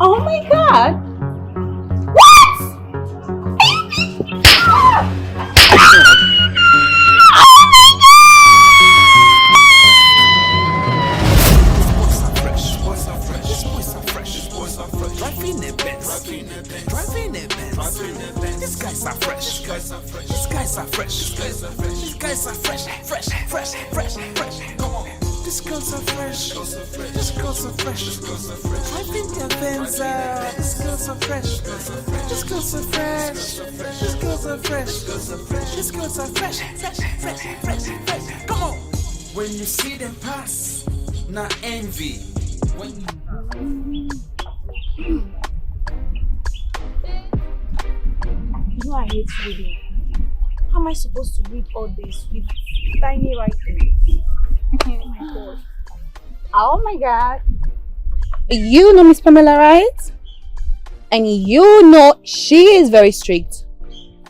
Oh my God! These guys are fresh. These guys are fresh. These guys are fresh. Come on. These girls are fresh. These girls are fresh. Driving their Venza. These girls are fresh. These girls are fresh. These girls are fresh. These girls are fresh. Come on. When you see them pass, not envy. When you You know I hate reading. How am I supposed to read all this with tiny writing? Oh my God. Oh my God. You know Miss Pamela, right? And you know she is very strict.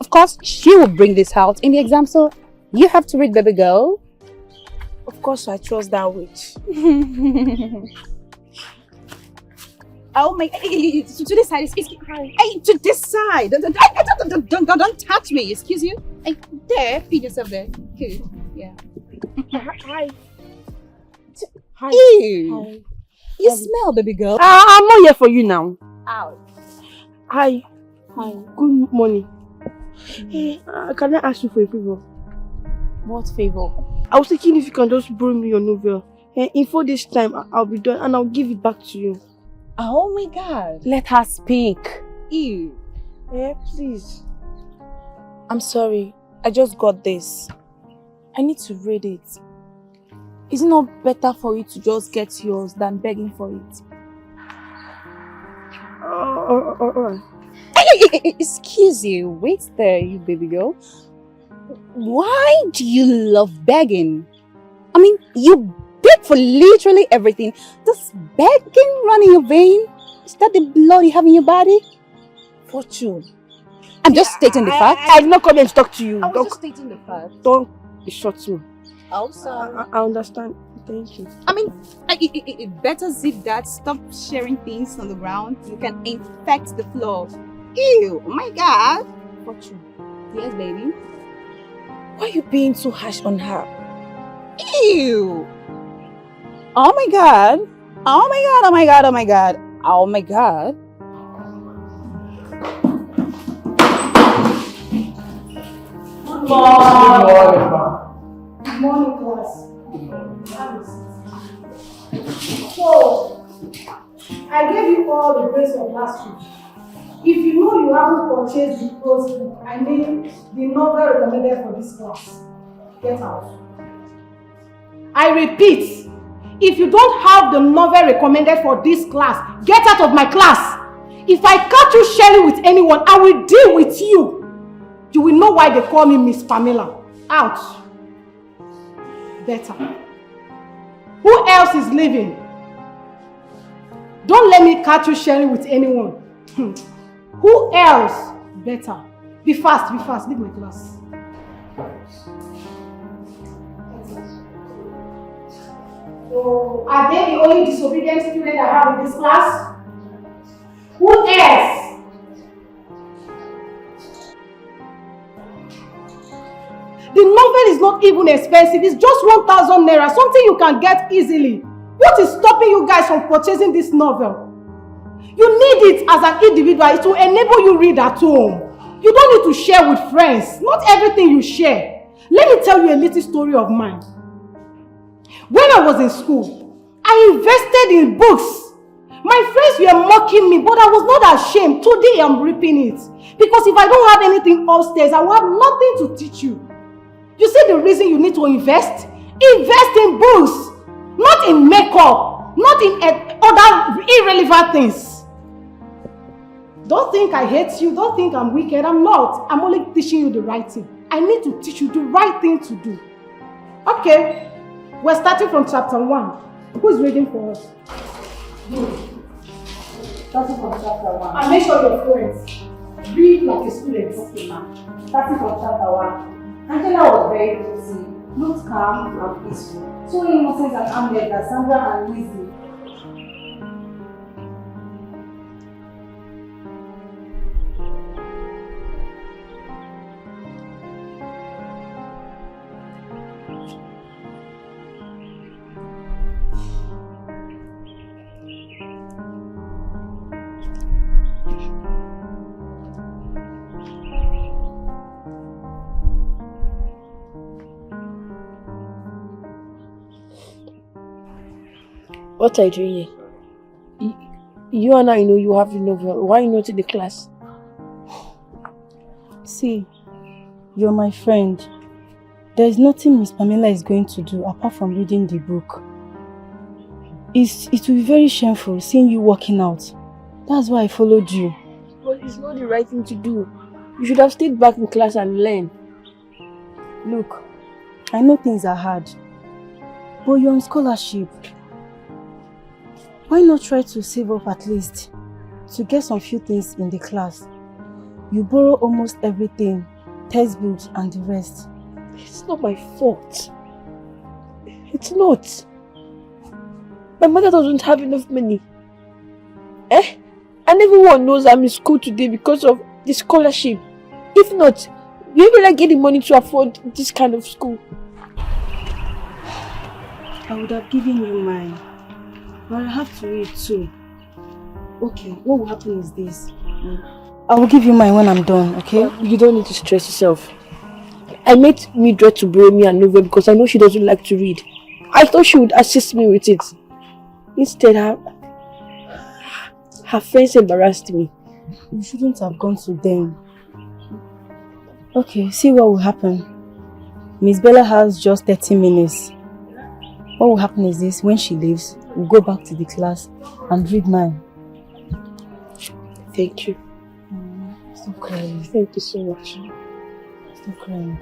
Of course, she will bring this out in the exam, so you have to read, baby girl. Of course, I trust that witch. Oh my! Hey, to this side, hey, to this side! Don't touch me! Excuse you. Hey, there, feed yourself there. Good. Yeah. Hi. Hi. Ew. Hi. You smell, baby girl. I'm not here for you now. Ow. Hi. Good morning. Can I ask you for a favor? What favor? I was thinking if you can just borrow me your novel. In 4 days' time, I'll be done and I'll give it back to you. Oh my God. Let her speak. Ew. Please. I'm sorry. I just got this. I need to read it. Is it not better for you to just get yours than begging for it? Alright. Hey, excuse you. Wait there, you baby girl. Why do you love begging? I mean, you beg for literally everything. Does begging run in your vein? Is that the blood you have in your body? Fortune. I'm just stating the fact. I did not come here to talk to you. I was just stating the fact. Don't be short me. Oh, sorry. I understand. Thank you. I mean, it better zip that. Stop sharing things on the ground. You can infect the floor. Ew, oh my God. Fortune. Yes, baby. Why are you being so harsh on her? Ew. Oh my God. Oh my God, oh my God, oh my God. Oh my God. Good morning. Good morning, class. So, I gave you all the grades of last week. If you know you haven't purchased the close book, I mean the novel recommended for this class, get out. I repeat, if you don't have the novel recommended for this class, get out of my class. If I catch you sharing with anyone, I will deal with you. You will know why they call me Miss Pamela. Out. Better. Who else is leaving? Don't let me catch you sharing with anyone. Who else? Better. Be fast, leave my class. So, are they the only disobedient student I have in this class? Who else? The novel is not even expensive, it's just 1,000 naira, something you can get easily. What is stopping you guys from purchasing this novel? You need it as an individual, it will enable you read at home. You don't need to share with friends, not everything you share. Let me tell you a little story of mine. When I was in school, I invested in books. My friends were mocking me, but I was not ashamed. Today I'm reaping it. Because if I don't have anything upstairs, I will have nothing to teach you. You see the reason you need to invest? Invest in books, not in makeup, not in other irrelevant things. Don't think I hate you, don't think I'm wicked, I'm not. I'm only teaching you the right thing. I need to teach you the right thing to do. Okay, we're starting from chapter 1. Who's reading for us? Starting from chapter 1. And make sure you're fluent. Read like a student. Okay, ma'am. Starting from chapter 1. Angela was very pretty, looked calm and peaceful, so innocent and harmless that Sandra and Lizzie What are you doing here? You and I know you have the novel. Why are you not in the class? See, you're my friend. There is nothing Miss Pamela is going to do apart from reading the book. It will be very shameful seeing you walking out. That's why I followed you. But it's not the right thing to do. You should have stayed back in class and learned. Look, I know things are hard, but you're on scholarship. Why not try to save up at least to get some few things in the class? You borrow almost everything, textbooks and the rest. It's not my fault. It's not. My mother doesn't have enough money. And everyone knows I'm in school today because of the scholarship. If not, where will I get the money to afford this kind of school? I would have given you mine, but I have to read too. Okay, what will happen is this. I will give you mine when I'm done, okay? You don't need to stress yourself. I made Mildred to borrow me a novel because I know she doesn't like to read. I thought she would assist me with it. Instead, her friends embarrassed me. You shouldn't have gone to them. Okay, see what will happen. Miss Bella has just 30 minutes. What will happen is this, when she leaves, we'll go back to the class and read mine. Thank you. Stop crying. Thank you so much. Stop crying.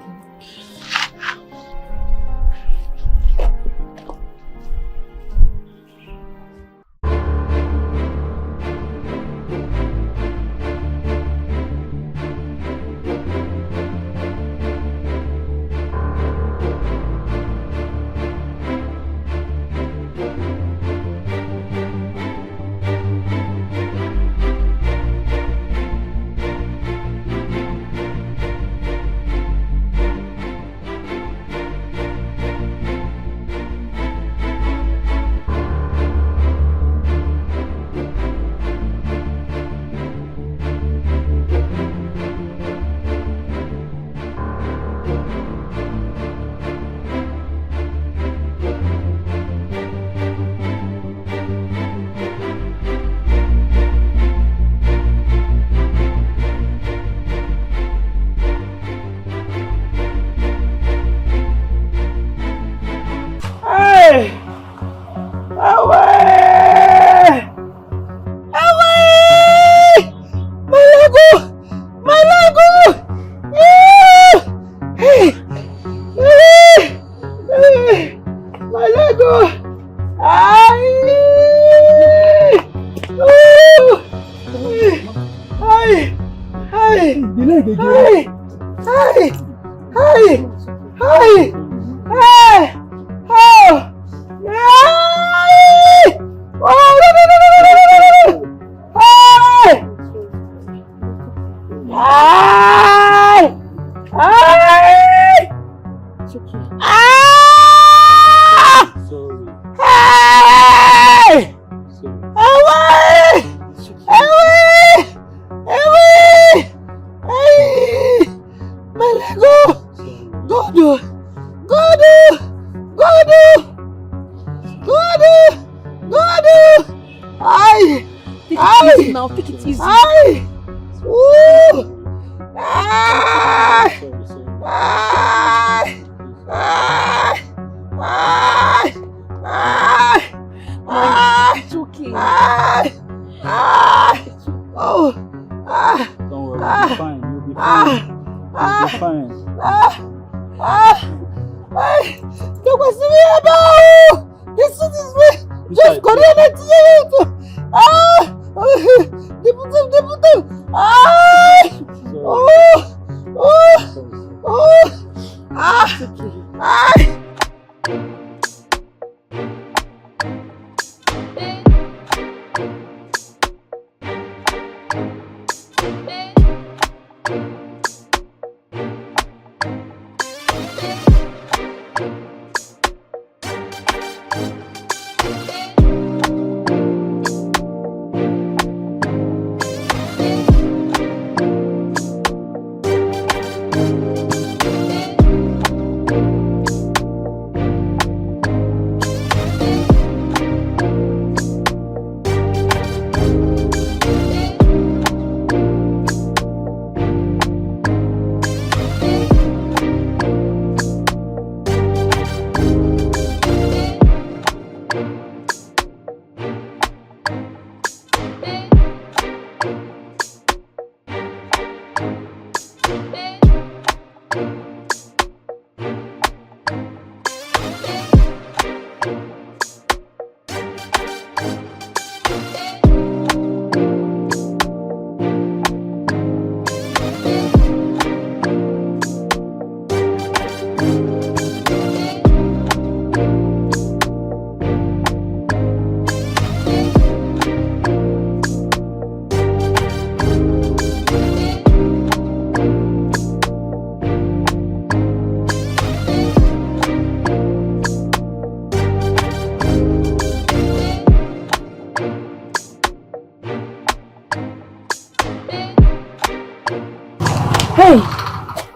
Hey,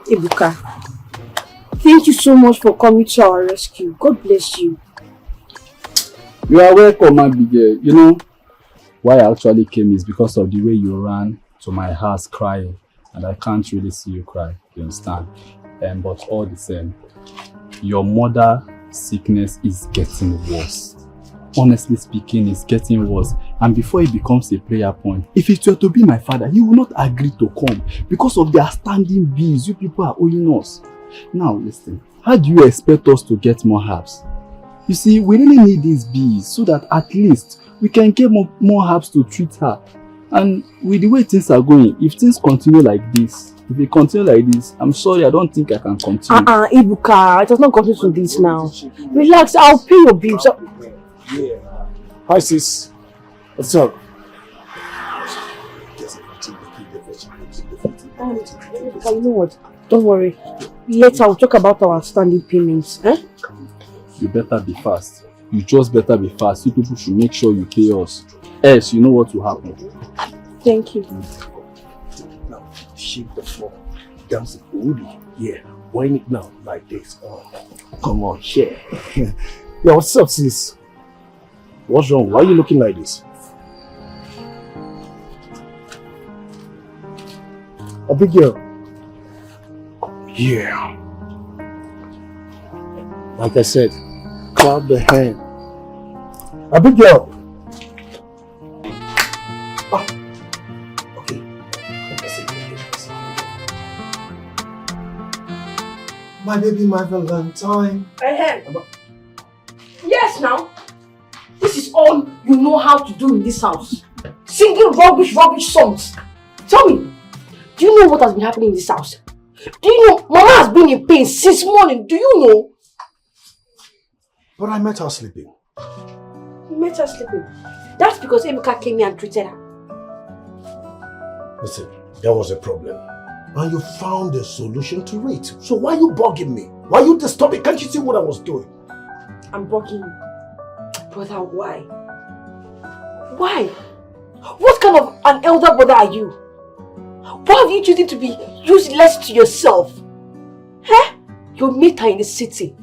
Ebuka. Thank you so much for coming to our rescue. God bless you. You are welcome, my big girl. You know, why I actually came is because of the way you ran to my house crying. And I can't really see you cry, you understand? But all the same, your mother's sickness is getting worse. Honestly speaking, it's getting worse. And before it becomes a prayer point, if it were to be my father, he will not agree to come because of the outstanding bills you people are owing us. Now listen, how do you expect us to get more herbs? You see, we really need these bees so that at least we can get more herbs to treat her. And with the way things are going, if things continue like this, if we continue like this, I'm sorry, I don't think I can continue. Ibuka, it does not continue to this now. Relax, I'll pay your bills. Yeah. Hi sis. What's up? You know what? Don't worry. Later I'll talk about our outstanding payments. Eh? You better be fast. You just better be fast. You people should make sure you pay us. Else, you know what will happen. Thank you. Now, shake the floor. Dance it booty. Yeah. Wind it now like this. Oh, come on, share. Yeah, what's up, sis? What's wrong? Why are you looking like this? Abigail. Yeah. Like I said, clap the hand. Abigail. Ah. Okay. My baby, my Valentine. Yes, now. This is all you know how to do in this house. Singing rubbish songs. Tell me, do you know what has been happening in this house? Do you know Mama has been in pain since morning? Do you know? But I met her sleeping. You met her sleeping? That's because Ebuka came here and treated her. Listen, there was a problem. And you found a solution to it. So why are you bugging me? Why are you disturbing? Can't you see what I was doing? I'm bugging you. Brother, why? Why? What kind of an elder brother are you? Why have you chosen to be useless to yourself? Huh? Your mate are in the city,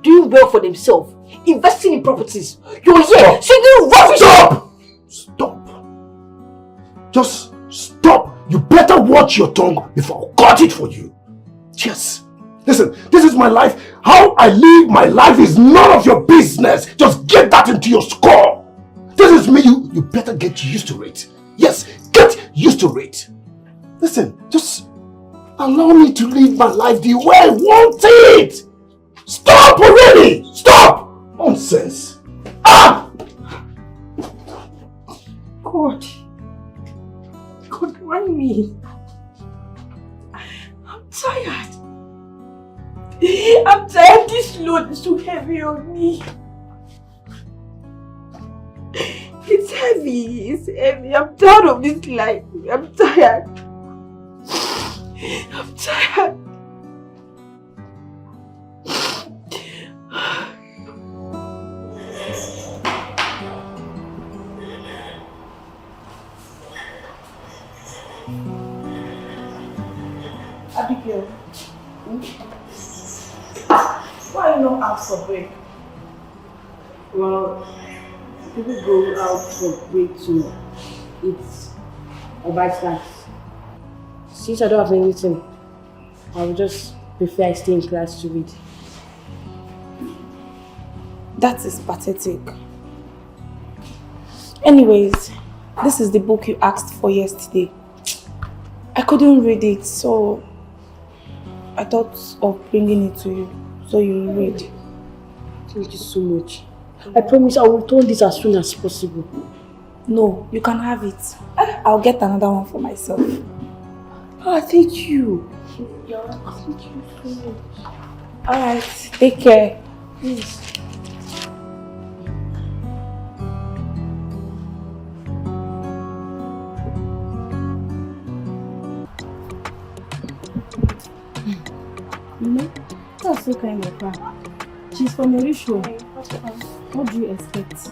doing well for themselves, investing in properties. You're here singing rubbish. Stop! Stop! Just stop! You better watch your tongue before I cut it for you. Yes. Listen, this is my life. How I live my life is none of your business. Just get that into your skull. This is me. You better get used to it. Yes, get used to it. Listen, just allow me to live my life the way I want it. Stop already. Stop. Nonsense. Ah! God, why me? I'm tired. I'm tired. This load is too heavy on me. It's heavy. It's heavy. I'm tired of this life. I'm tired. I'm tired. Abigail, why are you not out for break? Well, people go out for break to eat or buy snacks. Since I don't have anything, I would just prefer I stay in class to read. That is pathetic. Anyways, this is the book you asked for yesterday. I couldn't read it, so I thought of bringing it to you, so you read. Thank you so much. I promise I will return this as soon as possible. No, you can have it. I'll get another one for myself. Ah, thank you. Thank you so much. Alright, take care. Please. You know, that's so kind of her. She's from a rich home. What do you expect?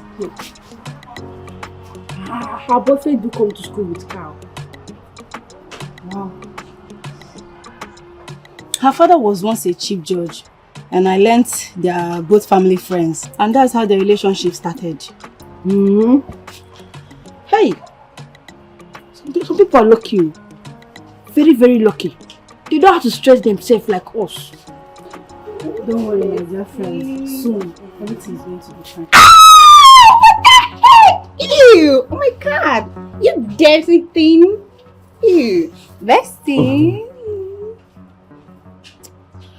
Her boyfriend do come to school with Carl. Wow. Her father was once a chief judge, and I learnt they are both family friends, and that's how the relationship started. Hey, some people are lucky. Very, very lucky. They don't have to stress themselves like us. Don't worry, my dear friend. Soon, everything is going to be fine. Ew! Oh my god! You dirty thing! Ew! Bestie!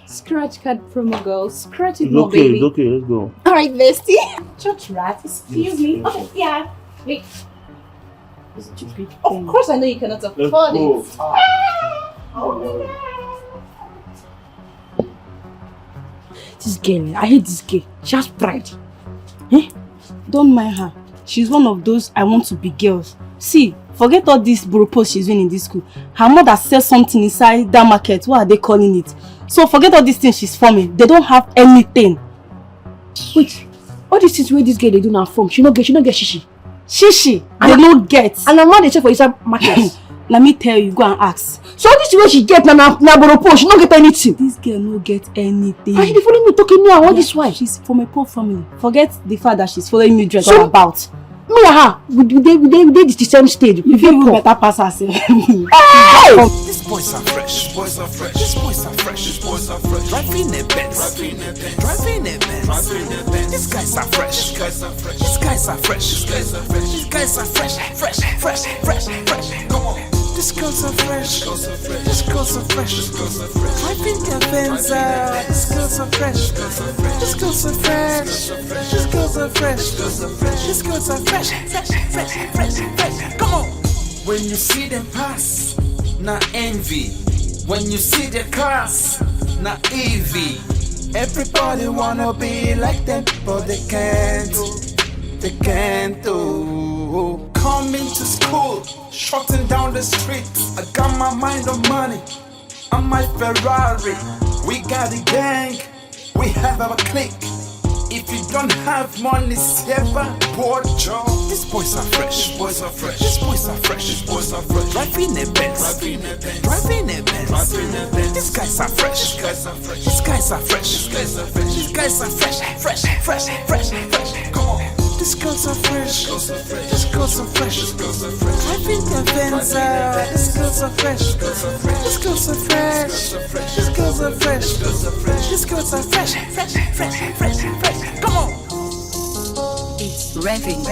Scratch card promo girl. Scratch it more, baby. It's okay, let's go. Alright, bestie. Church rat, excuse me. Okay, yeah. Wait. Of course I know you cannot afford it. Oh my god. This girl, I hate this girl. She has pride. Don't mind her. She's one of those I want to be girls. See, forget all this buropos she's doing in this school. Her mother sells something inside that market. What are they calling it? So forget all these things she's forming. They don't have anything. Wait, all these things where this girl they do now from, she no get shishi. Shishi, they don't get. And I'm not the chef for inside market. Let me tell you, go and ask. So all this way she get na buropos, she no get anything. This girl no get anything. And she dey follow me talking me and all this why? She's from a poor family. Forget the fact that she's following me dress So- all about. Me and her, we dey the same stage. You feel even better pass herself. These boys are fresh, boys are fresh. These boys are fresh, these boys are fresh. Driving a Benz, driving a Benz. These guys are fresh, these guys are fresh. These guys are fresh, these guys are fresh. These guys are fresh, fresh. Come on. These girls are fresh, these girls are fresh. Driving their Benz, these girls are fresh. These girls are fresh, these girls are fresh. These girls are fresh. Come on. When you see them pass, not envy. When you see their cars, not envy. Everybody wanna be like them, but they can't. They can't do. Coming to school, shutting down the street. I got my mind on money. On my Ferrari, we got a gang. We have our clique. If you don't have money, save a poor job. These boys are fresh, boys are fresh. These boys are fresh, these boys are fresh. Driving a Benz, driving a Benz. These guys are fresh, these guys are fresh. These guys are fresh, these guys are fresh. These guys are fresh. Come on. These girls are fresh, these girls are fresh. Driving their Benz, these girls are fresh. These girls are fresh, these girls are fresh. These girls are fresh. Come on. It's revving.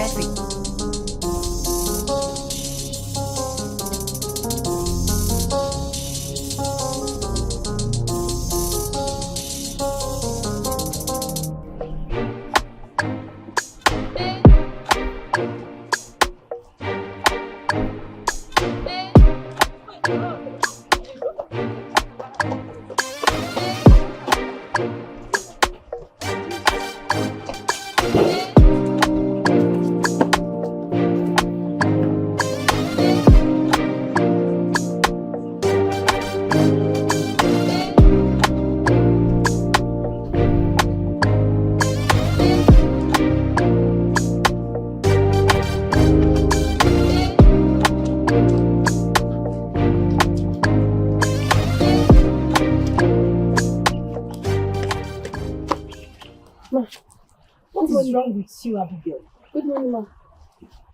What is wrong with you, Abigail? Good morning, ma.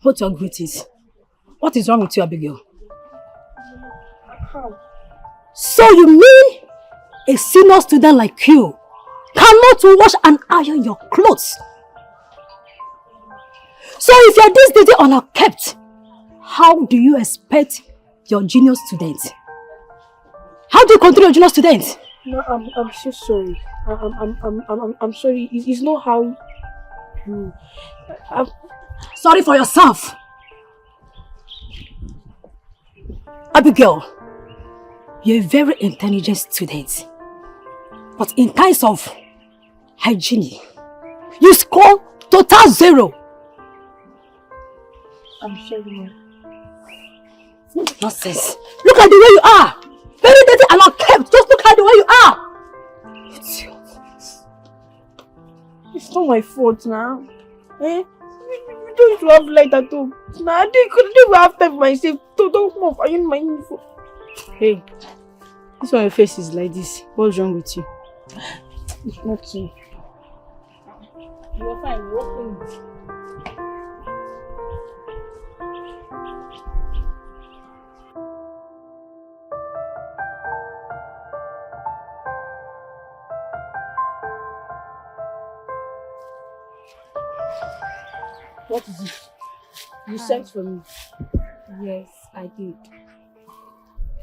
Hold your greetings. What is wrong with you, Abigail? How? So you mean a senior student like you cannot wash and iron your clothes? So if you're this dirty unkept, how do you expect your junior student? How do you control your junior student? No, I'm so sorry. I'm sorry. It's not how you. Sorry for yourself. Abigail, you're a very intelligent student. But in terms of hygiene, you score total 0. I'm sorry, ma. Nonsense. Look at the way you are. Very dirty and unkept. Just look at the way you are. It's not my fault now. You don't need to have light at home. Nah, I didn't have time for myself. Don't come off. I need my uniform. Hey, This one your face is like this. What's wrong with you? It's not you. You are fine. You open it. What is it? You sent for me. Yes, I did.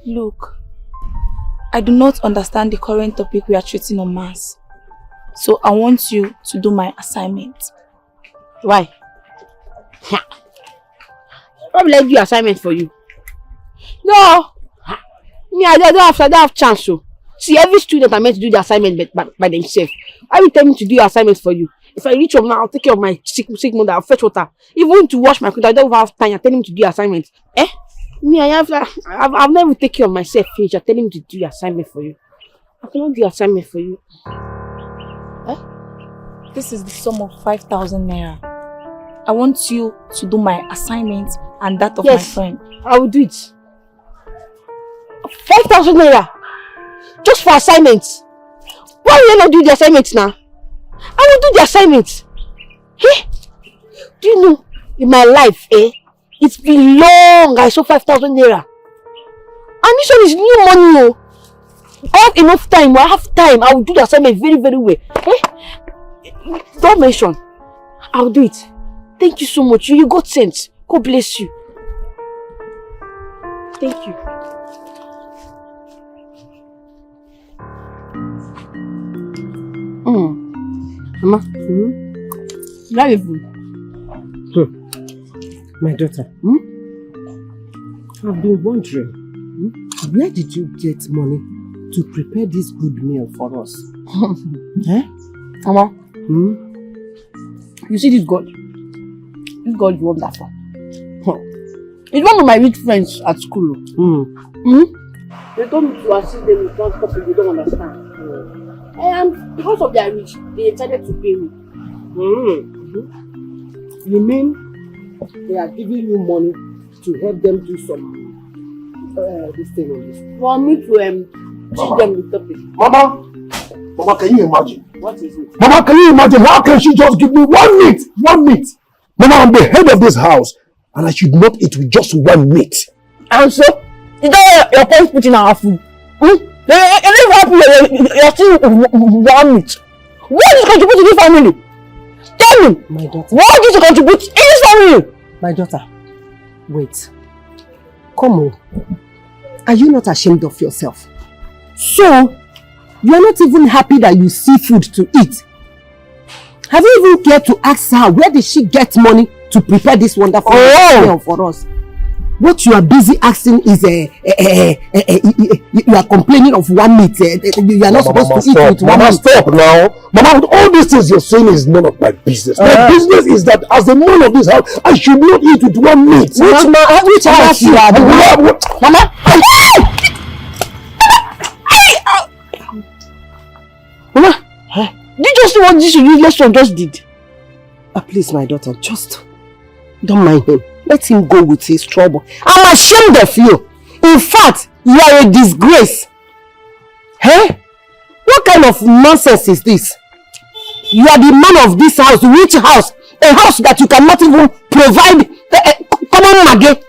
Look, I do not understand the current topic we are treating on Mars. So I want you to do my assignment. Why? Probably I do assignment for you. No! Me, I don't have chance to. See, every student are meant to do the assignment by themselves. I will tell me to do your assignment for you. If I reach home now, I'll take care of my sick mother, I'll fetch water. Even to wash my clothes, I don't have time. I tell him to do your assignment. Me, I've never taken care of myself. Finish. I tell him to do your assignment for you. I cannot do your assignment for you. This is the sum of 5,000 naira. I want you to do my assignment and that of my friend. I will do it. 5,000 naira? Just for assignments? Why will you not do the assignments now? I will do the assignment. Hey, do you know, in my life, it's been long I saw 5,000 naira. And this one is new money, oh. I have enough time. I have time. I will do the assignment very, very well. Don't mention. I'll do it. Thank you so much. You got sense. God bless you. Thank you. Mama. Not even. My daughter, I've been wondering, where did you get money to prepare this good meal for us? Mama, you see this God? This God is wonderful. He's one of my rich friends at school. They told me to assist them with transport if they don't understand. And because of their rich, they decided to pay me. You mean they are giving you money to help them do some this thing or this? For me to teach them the topic. Mama, can you imagine? What is it? Mama, can you imagine? How can she just give me 1 meat? 1 meat. Mama, I'm the head of this house and I should not eat with just 1 meat. And so, is that your parents put in our food? You're not happy, you're still 1 meat. What is contributing to this family? Tell me! My daughter. What did you contribute in this family? My daughter, wait. Come on. Are you not ashamed of yourself? So, you are not even happy that you see food to eat. Have you even cared to ask her where did she get money to prepare this wonderful meal for us? What you are busy asking is you are complaining of 1 meat. You are not supposed to eat with 1 meat. Stop now. Mama, with all these things you're saying is none of my business. My business is that as the man of this house, I should not eat with 1 meat. Which house you are doing? Mama! Mama! Did you just see what this useless one just did? Please, my daughter, just don't mind him. Let him go with his trouble. I'm ashamed of you. In fact, you are a disgrace. What kind of nonsense is this? You are the man of this house, rich house, a house that you cannot even provide. Come on, Maggie.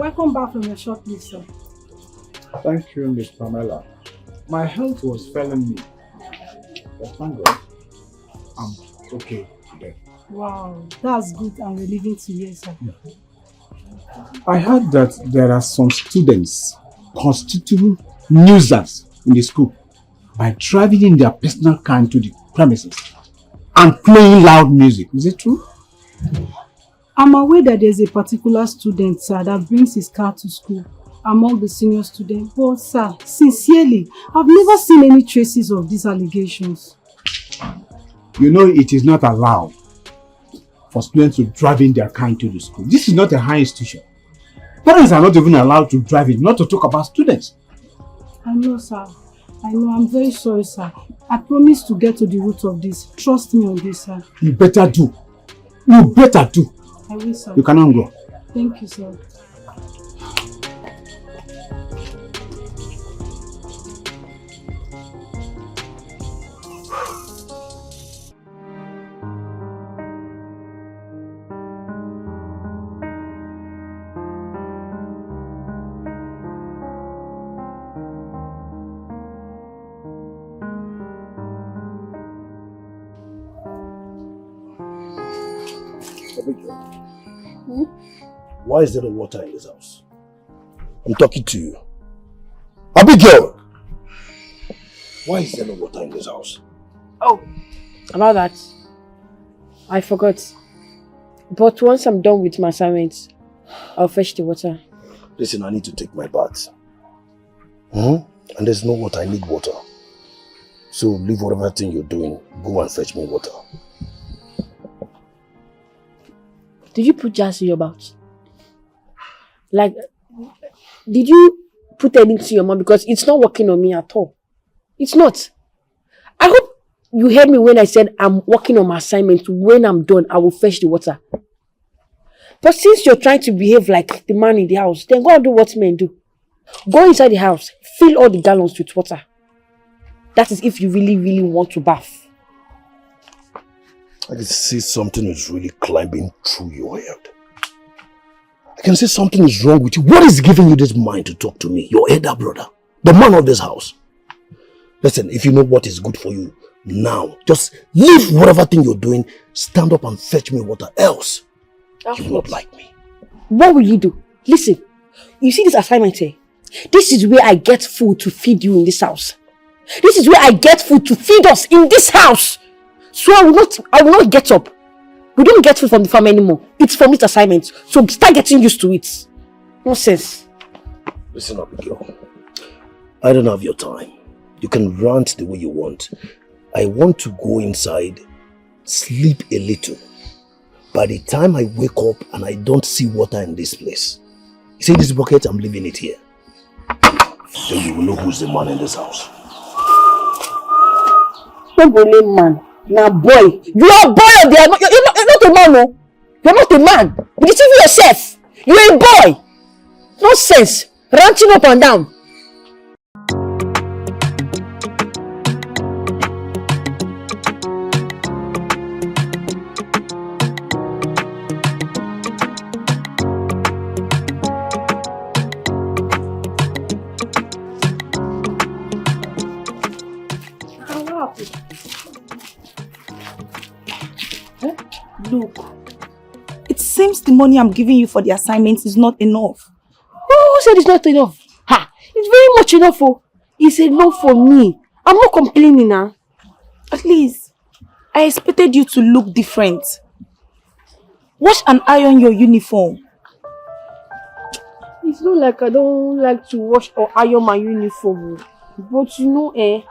Welcome back from your short leave, sir. Thank you, Miss Pamela. My health was failing me. But thank God, I'm okay today. Wow, that's good and relieving to hear, sir. I heard that there are some students constituting nuisance in the school by driving in their personal car into the premises and playing loud music. Is it true? I'm aware that there's a particular student, sir, that brings his car to school among the senior students. But, sir, sincerely, I've never seen any traces of these allegations. You know it is not allowed for students to drive in their car into the school. This is not a high institution. Parents are not even allowed to drive in, not to talk about students. I know, sir. I know. I'm very sorry, sir. I promise to get to the root of this. Trust me on this, sir. You better do. You better do. I will, sir. You cannot go. Thank you, sir. Why is there no water in this house? I'm talking to you. Abigail! Why is there no water in this house? Oh, about that, I forgot. But once I'm done with my assignments, I'll fetch the water. Listen, I need to take my bath. And there's no water, I need water. So leave whatever thing you're doing, go and fetch me water. Did you put jazz in your mouth? Like, did you put anything in your mouth? Because it's not working on me at all. It's not. I hope you heard me when I said I'm working on my assignment. When I'm done, I will fetch the water. But since you're trying to behave like the man in the house, then go and do what men do. Go inside the house, fill all the gallons with water. That is if you really, really want to bath. I can see something is really climbing through your head. I can see something is wrong with you. What is giving you this mind to talk to me? Your elder brother, the man of this house. Listen, if you know what is good for you, now, just leave whatever thing you're doing, stand up and fetch me water. Else, you will not like me. What will you do? Listen, you see this assignment here? This is where I get food to feed you in this house. This is where I get food to feed us in this house. So I will not get up. We don't get food from the farm anymore. It's from this assignment. So start getting used to it. Nonsense. Listen up, girl. I don't have your time. You can rant the way you want. I want to go inside, sleep a little. By the time I wake up and I don't see water in this place, you see this bucket, I'm leaving it here. Then you will know who's the man in this house. Nobody man. Now boy. You are a boy or you're not a man, no? You're not a man. You deceive yourself. You're a boy. Nonsense. Ranting up and down. Look, it seems the money I'm giving you for the assignments is not enough. Who said it's not enough? Ha! It's very much enough. Oh. It's enough for me. I'm not complaining now. At least, I expected you to look different. Wash and iron your uniform. It's not like I don't like to wash or iron my uniform. But you know, I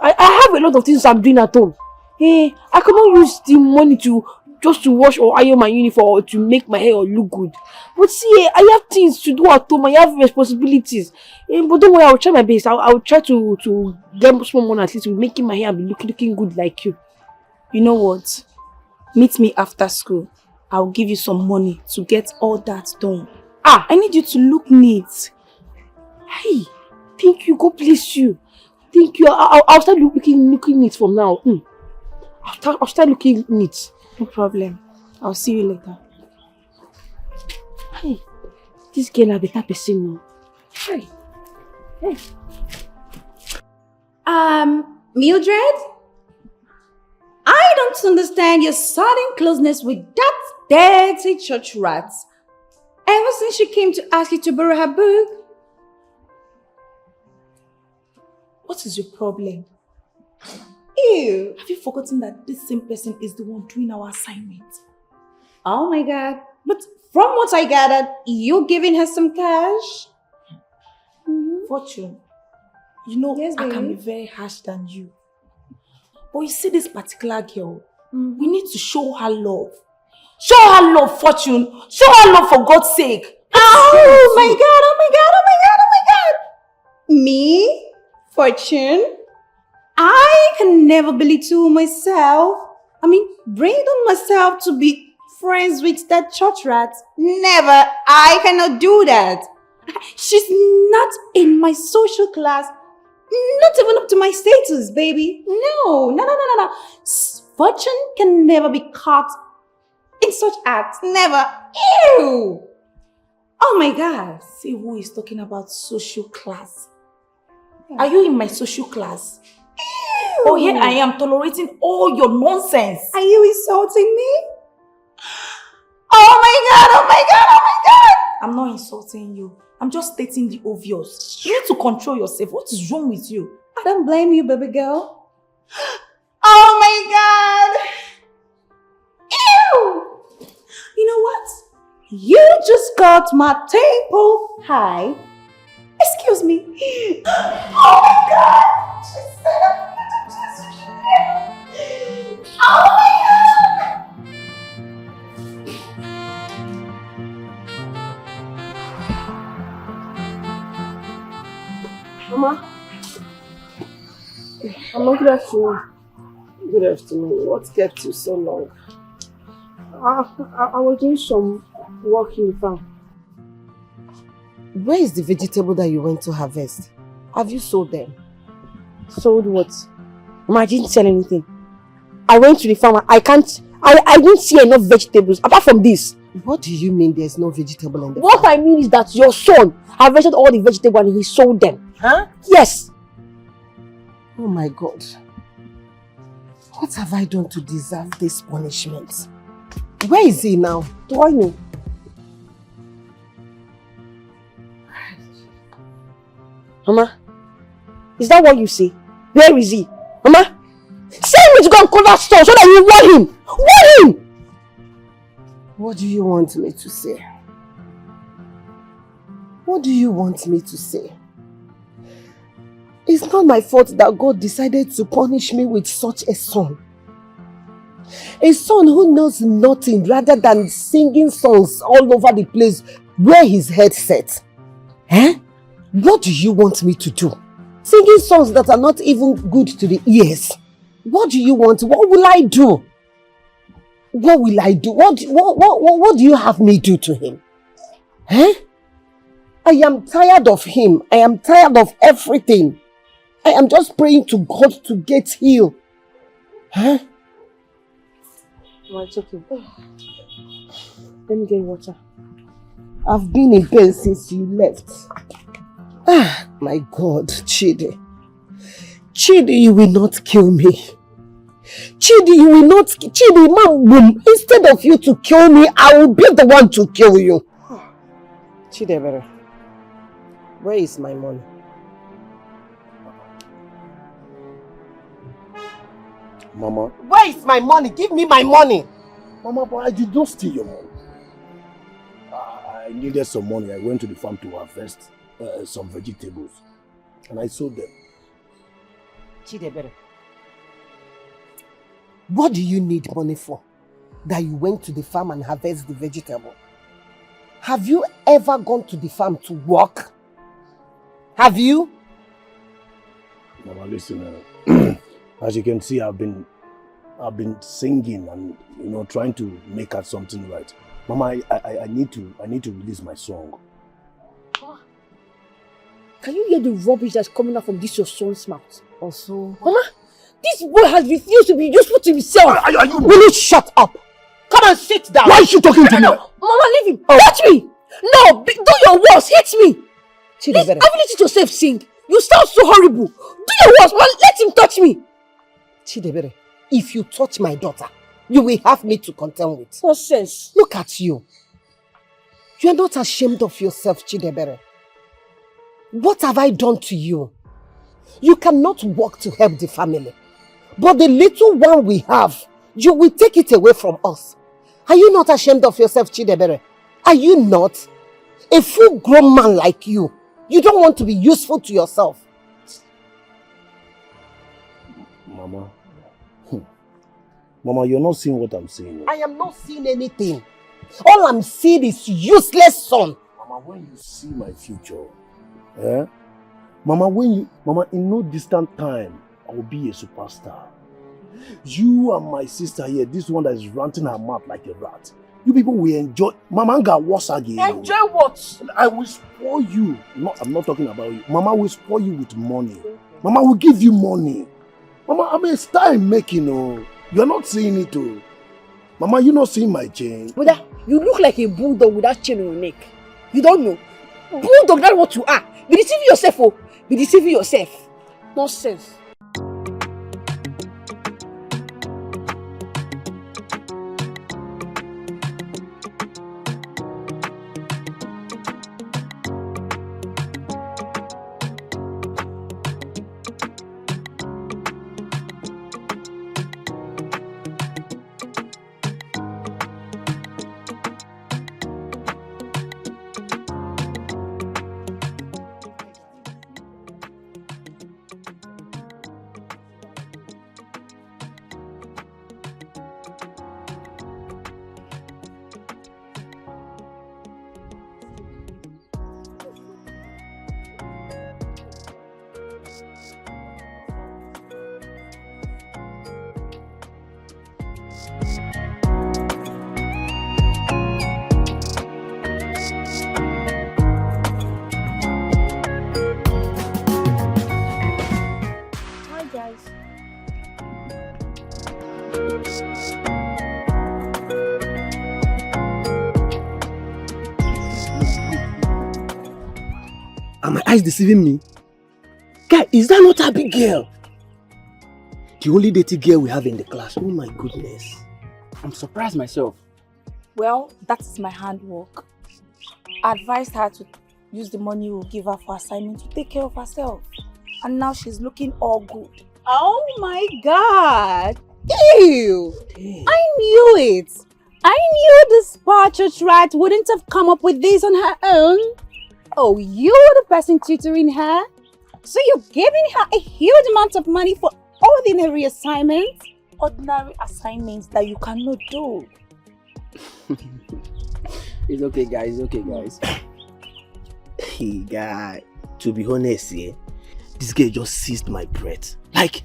have a lot of things I'm doing at home. I cannot use the money just to wash or iron my uniform or to make my hair look good. But see, I have things to do at home. I have responsibilities. But don't worry, I will try my best. I will try to get small money at least with making my hair and be looking good like you. You know what? Meet me after school. I'll give you some money to get all that done. I need you to look neat. Hey, thank you. God bless you. Thank you. I'll start looking neat from now. I'll start looking neat. No problem. I'll see you later. Hey, This girl a better person now. Hey. Mildred? I don't understand your sudden closeness with that dirty church rat. Ever since she came to ask you to borrow her book. What is your problem? Ew. Have you forgotten that this same person is the one doing our assignment? Oh my God. But from what I gathered, you giving her some cash? Fortune, you know, Yes, I can be babe. very harsh than you. But you see this particular girl, we need to show her love. Show her love, Fortune. Show her love for God's sake. Oh my God, oh my God, oh my God, oh my God. Me? Fortune? I can never belittle myself. I mean, bring on myself to be friends with that church rat. Never. I cannot do that. She's not in my social class. Not even up to my status, baby. No. Fortune can never be caught in such acts. Never. Ew. Oh my God. See who is talking about social class. Are you in my social class? Ew. Oh, here I am tolerating all your nonsense. Are you insulting me? Oh my God, oh my God, oh my God. I'm not insulting you. I'm just stating the obvious. You need to control yourself. What is wrong with you? I don't blame you, baby girl. Oh my God. Ew. You know what? You just got my temple high. Excuse me. Oh my God. She said oh my God. Mama. Mama, good afternoon. Good afternoon. What kept you so long? I was doing some work in the farm. Where is the vegetable that you went to harvest? Have you sold them? Sold what? Mama, I didn't sell anything. I went to the farm. I didn't see enough vegetables apart from this. What do you mean there's no vegetable in the What farm? I mean is that your son harvested all the vegetables and he sold them. Huh? Yes. Oh my God. What have I done to deserve this punishment? Where is he now? Do I know? Mama, is that what you say? Where is he? Mama, send me to go and call that store so that you warn him. Warn him! What do you want me to say? What do you want me to say? It's not my fault that God decided to punish me with such a son. A son who knows nothing rather than singing songs all over the place where his head set. Eh? What do you want me to do? Singing songs that are not even good to the ears. What do you want? What will I do? What will I do? What do you have me do to him? Eh? I am tired of him. I am tired of everything. I am just praying to God to get healed. Huh? No, it's okay. Let me get water. I've been in pain since you left. Ah, my God, Chidi. Chidi, you will not kill me. Chidi, you will not... Chidi, man, instead of you to kill me, I will be the one to kill you. Chidi, where is my money? Mama. Where is my money? Give me my money. Mama, but I did not steal your money. I needed some money. I went to the farm to harvest some vegetables. And I sold them. Chidebere, what do you need money for? That you went to the farm and harvest the vegetable? Have you ever gone to the farm to work? Have you? Mama, listen. As you can see, I've been singing and trying to make out something right. Mama, I need to release my song. Can you hear the rubbish that's coming out from this your son's mouth? Also, Mama, this boy has refused to be useful to himself. Will you shut up? Come and sit down. Why is she talking to me? Mama, leave him. Touch me. No, do your worst. Hit me. Please, Chidebere. have you let yourself sing? You sound so horrible. Do your worst, man. Let him touch me. Chidebere, if you touch my daughter, you will have me to contend with. Nonsense. Look at you. You are not ashamed of yourself, Chidebere. What have I done to you? You cannot work to help the family. But the little one we have, you will take it away from us. Are you not ashamed of yourself, Chidebere? Are you not? A full-grown man like you, you don't want to be useful to yourself. Mama. Mama, you're not seeing what I'm seeing. I am not seeing anything. All I'm seeing is useless son. Mama, when you see my future, Mama, in no distant time, I will be a superstar. You and my sister here, this one that is ranting her mouth like a rat, you people will enjoy. Mama got worse again. Enjoy what? I will spoil you. No, I'm not talking about you. Mama will spoil you with money. Mama will give you money. Mama, I'm a star in making, You're not seeing it, Mama, you're not seeing my chain. Brother, you look like a bulldog with that chain on your neck. You don't know. Bulldog, that's what you are. Be deceiving yourself, oh. Be deceiving yourself. Nonsense. Are my eyes deceiving me? Guy, is that not a big girl? The only dirty girl we have in the class. Oh my goodness. I'm surprised myself. Well, that is my handwork. I advised her to use the money we'll give her for assignment to take care of herself. And now she's looking all good. Oh my God! Ew! I knew it! I knew this poor church rat wouldn't have come up with this on her own. Oh, you're the person tutoring her? So you're giving her a huge amount of money for ordinary assignments? Ordinary assignments that you cannot do. It's okay, guys. It's okay, guys. Hey, guy. To be honest, this girl just seized my breath. Like,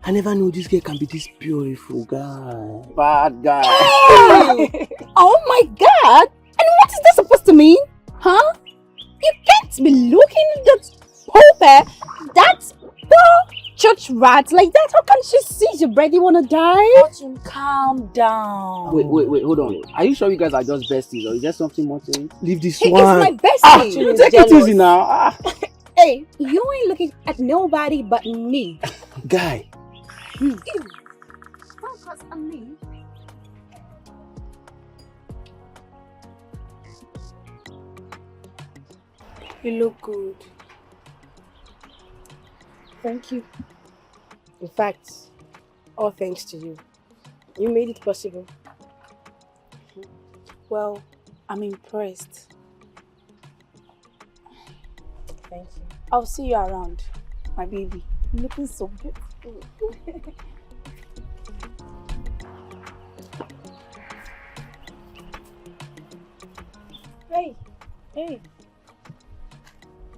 I never knew this girl can be this beautiful, guy. Bad guy. Oh my God! And what is that supposed to mean? Huh? You can't be looking at that pauper, that poor church rat like that. How can she see you, Brady? Wanna die? Fortune, calm down. Wait, hold on. Are you sure you guys are just besties or is there something more to it? Leave this He one. is my bestie. Take it easy now. Hey, you ain't looking at nobody but me. Guy. Ew. Focus on me. You look good. Thank you. In fact, all thanks to you. You made it possible. Well, I'm impressed. Thank you. I'll see you around, my baby. You're looking so beautiful. Hey.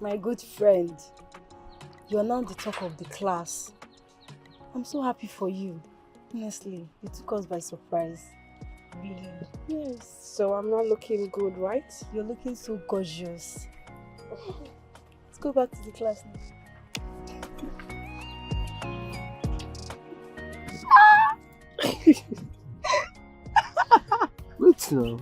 My good friend. You are now the talk of the class. I'm so happy for you. Honestly, you took us by surprise. Really? Yes, so I'm not looking good, right? You're looking so gorgeous. Let's go back to the class now. Wait now.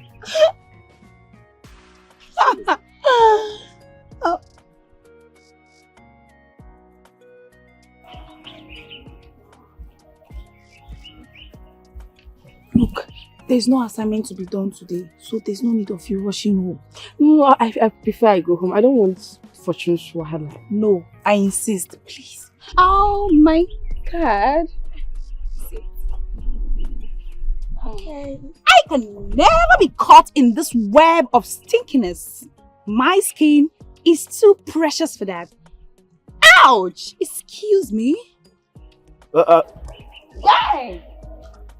Look, there's no assignment to be done today, so there's no need of you rushing home. No, I prefer I go home. I don't want Fortune's wahala. No, I insist, please. Oh my God. Okay. I can never be caught in this web of stinkiness. My skin is too precious for that. Ouch! Excuse me. Hey!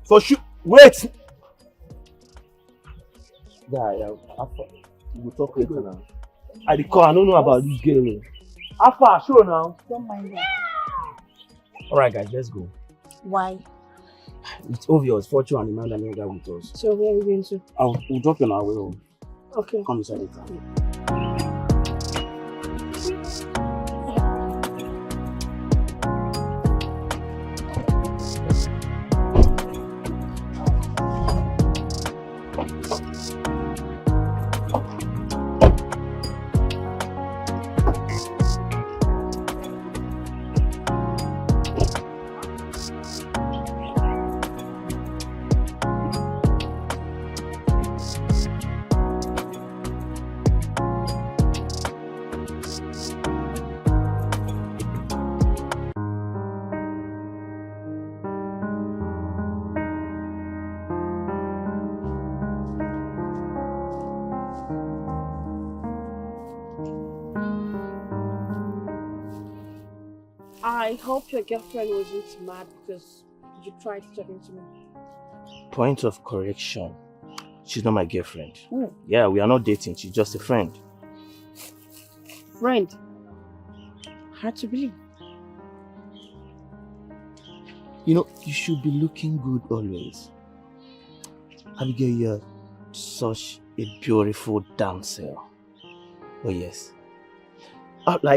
For sure. Wait! We'll talk later now. I don't know about this girl. Alpha, sure now. Don't mind that. Alright guys, let's go. Why? It's obvious, Fortune and Amanda are not with us. So where are we going to? We'll drop you on our way home. Okay. Come inside later. I hope your girlfriend wasn't mad because you tried talking to me. Point of correction. She's not my girlfriend. Yeah, we are not dating. She's just a friend. Friend? Hard to believe. You know, you should be looking good always. Abigail, you're such a beautiful dancer. Oh yes. I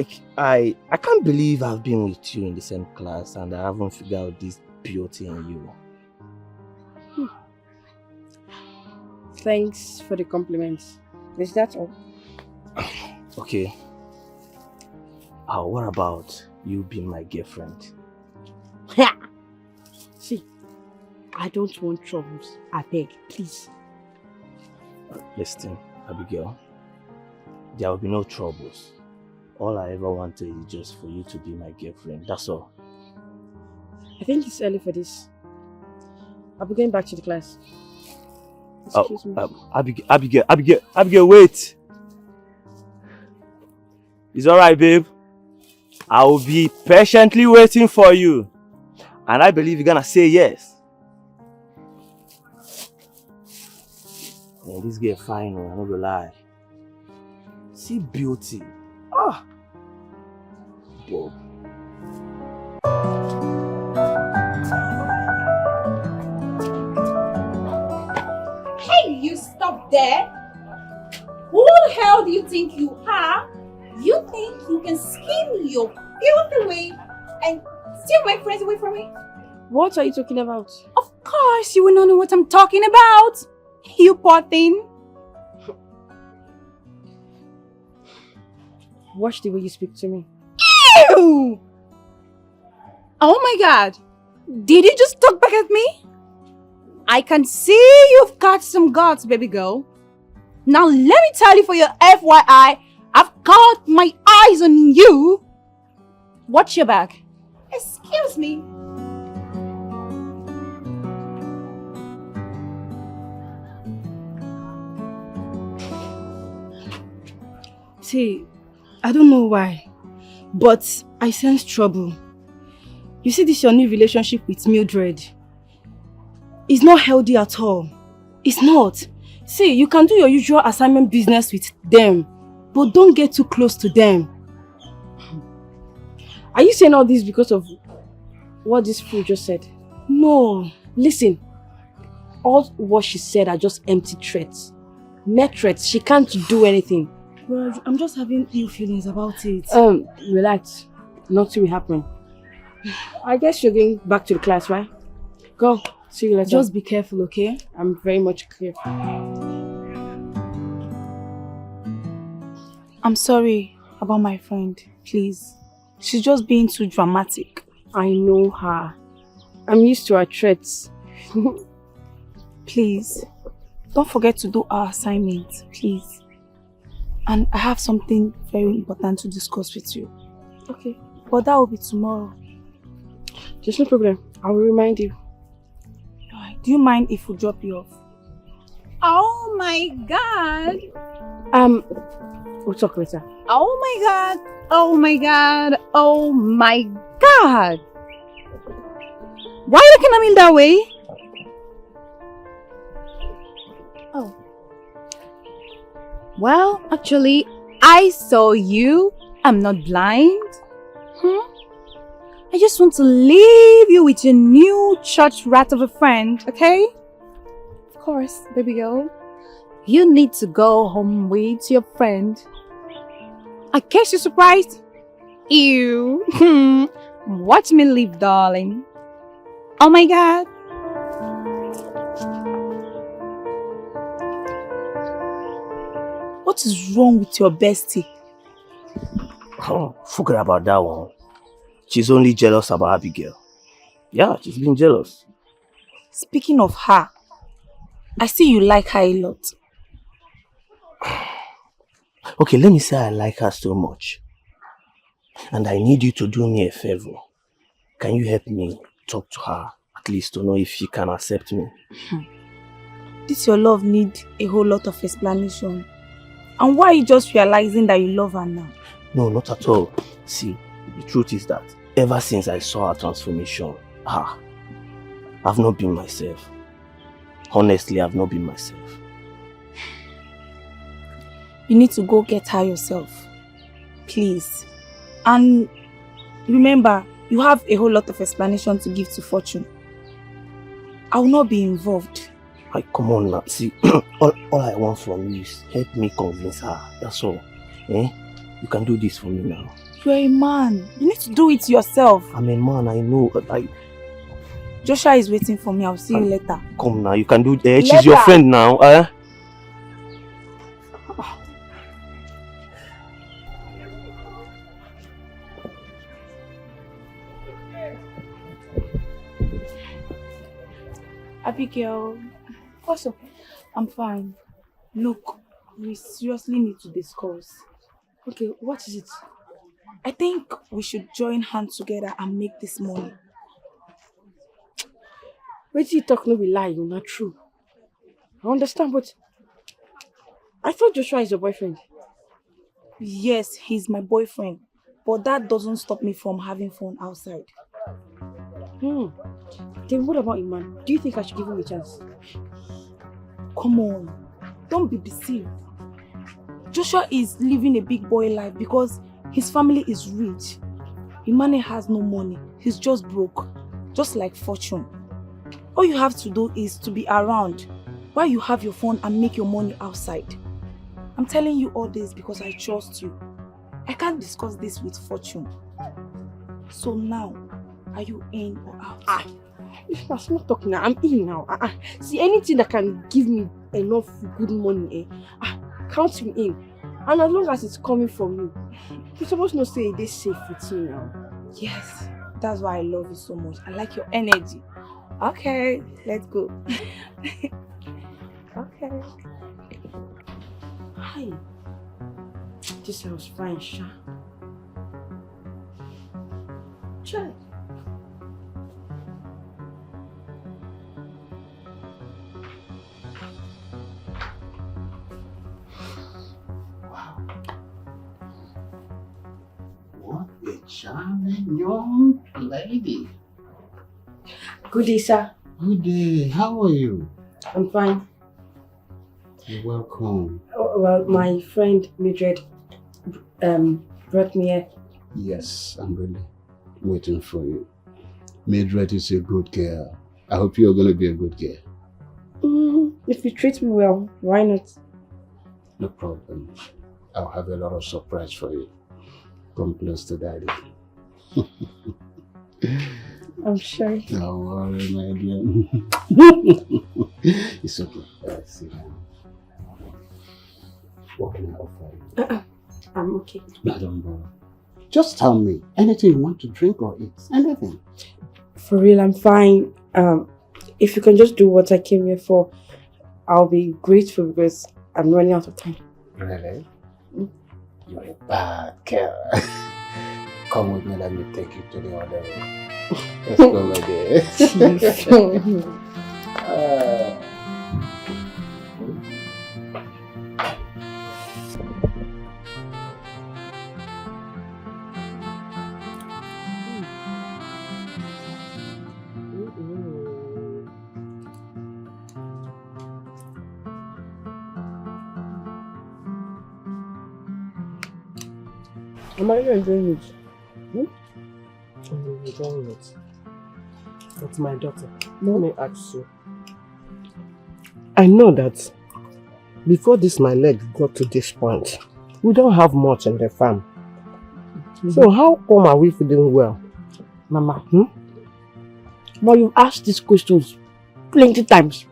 can't believe I've been with you in the same class and I haven't figured out this beauty in you. Thanks for the compliments. Is that all? Okay. What about you being my girlfriend? See, I don't want troubles. I beg, please. Listen, Abigail. There will be no troubles. All I ever wanted is just for you to be my girlfriend. That's all. I think it's early for this. I'll be going back to the class. Excuse me. Abigail, wait. It's alright, babe. I will be patiently waiting for you. And I believe you're gonna say yes. Man, this girl fine, I'm not gonna lie. See beauty. Bob. Hey, you stop there! Who the hell do you think you are? You think you can scheme your filthy way and steal my friends away from me? What are you talking about? Of course you will not know what I'm talking about, you poor thing. Watch the way you speak to me. Ew! Oh my God! Did you just talk back at me? I can see you've got some guts, baby girl. Now let me tell you for your FYI, I've got my eyes on you. Watch your back. Excuse me. See, I don't know why, but I sense trouble. You see this your new relationship with Mildred? It's not healthy at all. It's not. See, you can do your usual assignment business with them, but don't get too close to them. Are you saying all this because of what this fool just said? No. Listen, all what she said are just empty threats. Mere threats. She can't do anything. Well, I'm just having ill feelings about it. Relax. Nothing will happen. I guess you're going back to the class, right? Go. See you later. Just be careful, okay? I'm very much careful. I'm sorry about my friend, please. She's just being too dramatic. I know her. I'm used to her threats. Please, don't forget to do our assignment, please. And I have something very important to discuss with you. Okay. But that will be tomorrow. There's no problem. I will remind you. Alright, do you mind if we drop you off? Oh my god! We'll talk later. Oh my god! Oh my god! Oh my god! Why are you looking at me that way? Oh. Well, actually, I saw you. I'm not blind. I just want to leave you with your new church rat of a friend, okay? Of course, baby girl. You need to go home with your friend. I guess you're surprised? Ew. Watch me leave, darling. Oh my god. What is wrong with your bestie? Oh, forget about that one. She's only jealous about Abigail. Yeah, she's been jealous. Speaking of her, I see you like her a lot. Okay, let me say I like her so much. And I need you to do me a favor. Can you help me talk to her, at least to know if she can accept me? This your love need a whole lot of explanation. And why are you just realizing that you love her now? No, not at all. See, the truth is that ever since I saw her transformation, I've not been myself. Honestly, I've not been myself. You need to go get her yourself. Please. And remember, you have a whole lot of explanation to give to Fortune. I will not be involved. Come on now. See, all I want from you is help me convince her. That's all. Eh? You can do this for me now. You're a man. You need to do it yourself. I'm a man, I know. Joshua is waiting for me. I'll see you later. Come now, you can do it. She's your friend now. Abigail, what's up? I'm fine. Look, we seriously need to discuss. Okay, what is it? I think we should join hands together and make this money. Wait till you talk, no be lie, you're not true. I understand, but I thought Joshua is your boyfriend. Yes, he's my boyfriend, but that doesn't stop me from having fun outside. Then what about Iman? Do you think I should give him a chance? Come on, don't be deceived. Joshua is living a big boy life because his family is rich. Imane has no money. He's just broke, just like Fortune. All you have to do is to be around while you have your fun and make your money outside. I'm telling you all this because I trust you. I can't discuss this with Fortune. So now, are you in or out? That's not talking now. I'm in now. See, anything that can give me enough good money, count me in. And as long as it's coming from you, you're supposed to say they're safe with you now. Yes, that's why I love you so much. I like your energy. Okay, let's go. Okay. Hi. This house fine, Sha. Try. What a charming young lady. Good day, sir. Good day. How are you? I'm fine. You're welcome. Oh, well, my friend Mildred brought me here. Yes, I'm really waiting for you. Mildred is a good girl. I hope you're going to be a good girl. If you treat me well, why not? No problem. I'll have a lot of surprise for you. Come close to daddy. I'm sure. Don't worry, my dear. It's okay. Sit down. What can I offer you? I'm okay. No, don't bother. Just tell me anything you want to drink or eat. Anything. For real, I'm fine. if you can just do what I came here for, I'll be grateful because I'm running out of time. Really? You're a bad girl. Come with me, let me take you to the other room. Let's go, my dear. Am I enjoying it? I'm enjoying it. But my daughter, let me ask you. I know that before this my leg got to this point, we don't have much in the farm. So how come are we feeling well? Mama, but you've asked these questions plenty times.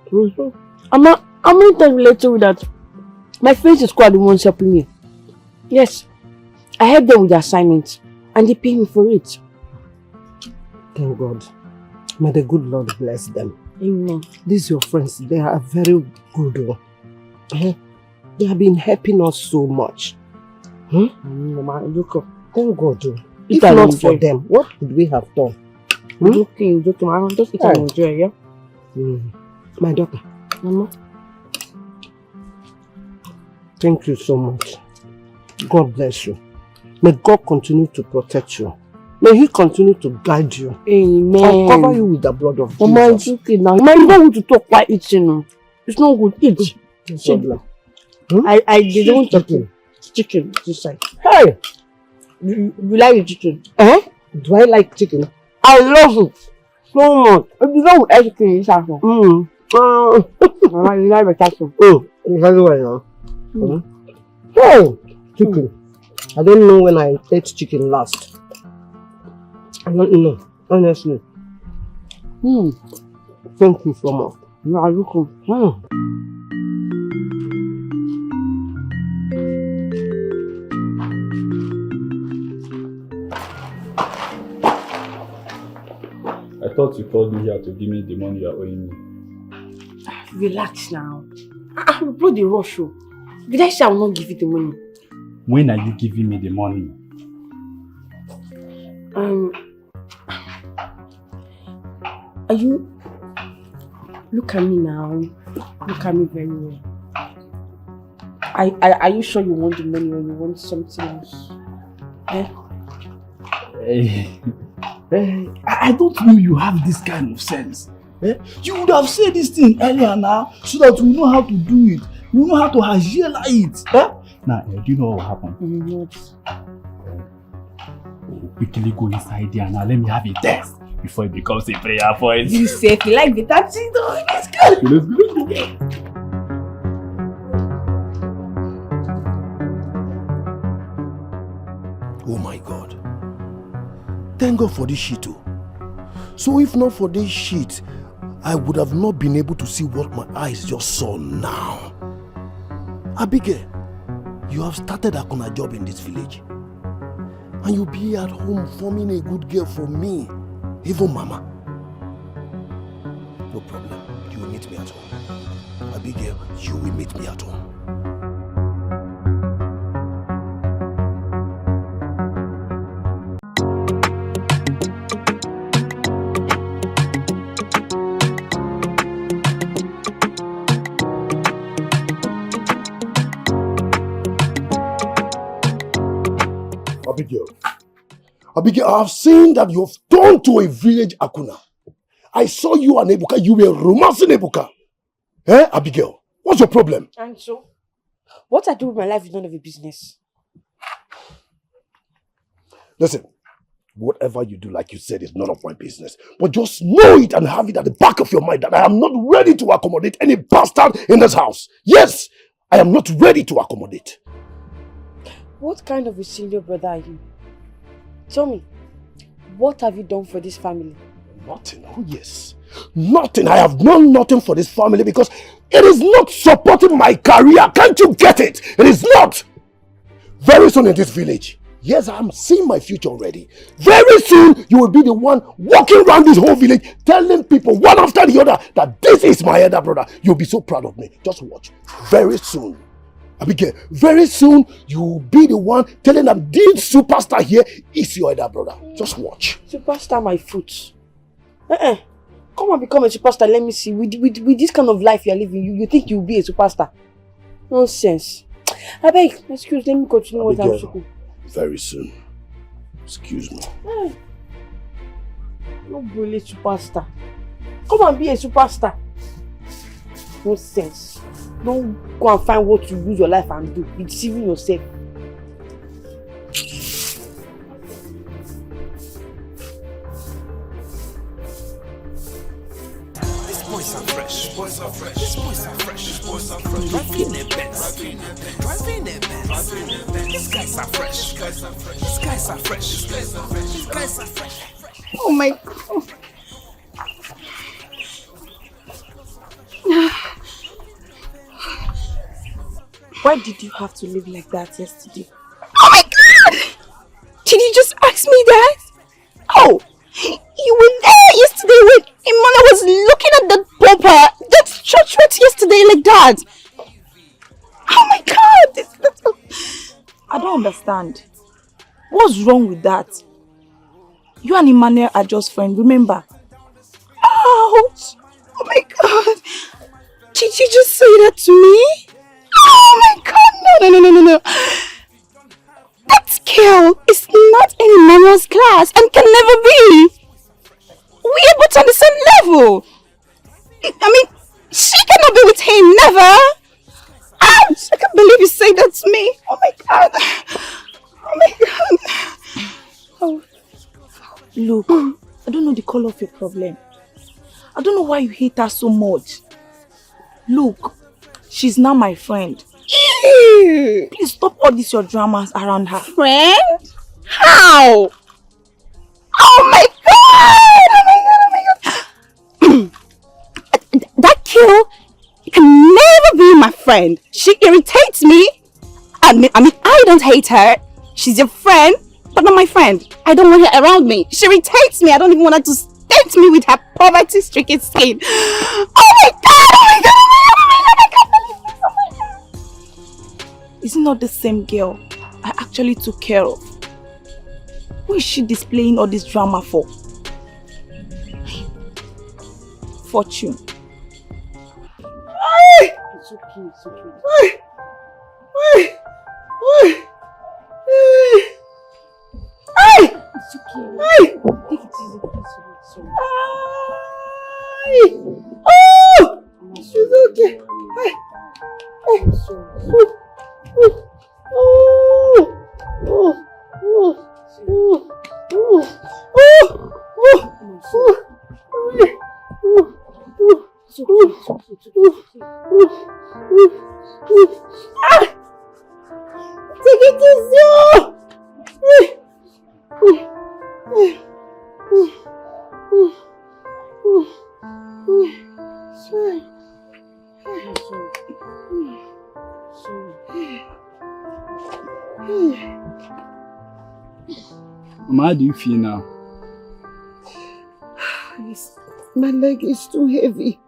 I'm not telling you later that my friends in school are the ones helping me. Yes, I helped them with the assignments and they pay me for it. Thank God. May the good Lord bless them. Amen. These your friends, they are very good. They have been helping us so much. Mama, look up. Thank God. If not for them, what would we have done? Joking. I just enjoy, yeah? My daughter. Mama. Thank you so much. God bless you. May God continue to protect you. May He continue to guide you. Amen. I'll cover you with the blood of Jesus. Mama, it's okay now. Mama, you don't want to talk while eating. It's not good. Eat. I didn't want to. Chicken, this side. Hey! You like the chicken? Do I like chicken? I love it so much. If you don't eat chicken, it's awesome. Mama, you like the chicken? Very well now. Hey! Chicken. I don't know when I ate chicken last. I don't know, honestly. Thank you so much. You are welcome. I thought you called me here to give me the money you are owing me. Relax now. We brought the rush. Did I say I will not give you the money? When are you giving me the money? Are you... Look at me now. Look at me very well. Are you sure you want the money or you want something else? I don't know you have this kind of sense. You would have said this thing earlier now so that we know how to do it. We know how to hajela it. Now, do you know what happened? We'll quickly go inside there now. Let me have a test before it becomes a prayer point. You say if you like the taxi though, let's go. Let's go. Oh my God. Thank God for this sheet too. So if not for this sheet, I would have not been able to see what my eyes just saw now. Abigail, you have started a corner job in this village. And you'll be at home forming a good girl for me, even Mama. No problem. You will meet me at home. Abigail, you will meet me at home. Abigail, I have seen that you have gone to a village Akuna. I saw you and Ebuka. You were romancing Ebuka. Abigail, what's your problem? And so, what I do with my life is none of your business. Listen, whatever you do, like you said, is none of my business. But just know it and have it at the back of your mind that I am not ready to accommodate any bastard in this house. Yes, I am not ready to accommodate. What kind of a senior brother are you? Tell me, what have you done for this family? Nothing, oh yes. Nothing. I have done nothing for this family because it is not supporting my career. Can't you get it? It is not. Very soon in this village, Yes, I'm seeing my future already. Very soon, you will be the one walking around this whole village telling people one after the other that this is my elder brother. You'll be so proud of me. Just watch. Very soon. Abigail, very soon, you'll be the one telling them this superstar here is your elder brother. Just watch. Superstar my foot. Come and become a superstar, let me see. With this kind of life you're living, you think you'll be a superstar? Nonsense. I beg, excuse, let me continue what I'm saying. Very soon. Excuse me. No bully superstar. Come and be a superstar. Nonsense. Don't go and find what to use your life and do. You're deceiving yourself. Boys are fresh, boys are fresh, these boys are fresh, these boys are fresh. Driving their Benz, driving their Benz. These guys are fresh, these guys are fresh, these guys are fresh, these guys are fresh, these guys are fresh. Oh my God. Why did you have to live like that yesterday? Oh my God! Did you just ask me that? Oh, you were there yesterday when Imana was looking at that bumper, that church went yesterday like that. Oh my God! I don't understand. What's wrong with that? You and Emmanuel are just friends, remember? Ouch! Oh my God! Did you just say that to me? Oh my God! No. That girl is not in Emmanuel's class and can never be. We're both on the same level. I mean, she cannot be with him, never. Ouch! I can't believe you say that to me. Oh my God! Oh my God! Oh. Look, I don't know the color of your problem. I don't know why you hate her so much. Look, she's now my friend. Ew. Please stop all these your dramas around her. Friend? How? Oh my God! Oh my God! That girl can never be my friend. She irritates me. I mean, I don't hate her. She's your friend, but not my friend. I don't want her around me. She irritates me. I don't even want her to tempt me with her poverty-stricken skin. Oh my God! Oh my God! Oh my God! I can't believe this! Oh my God! Is it not the same girl I actually took care of? Who is she displaying all this drama for? Fortune. It's okay, it's okay. It's okay. Take it easy, please. Sorry. Oh! It's okay. Take it easy. Mama, how do you feel now? My leg is too heavy,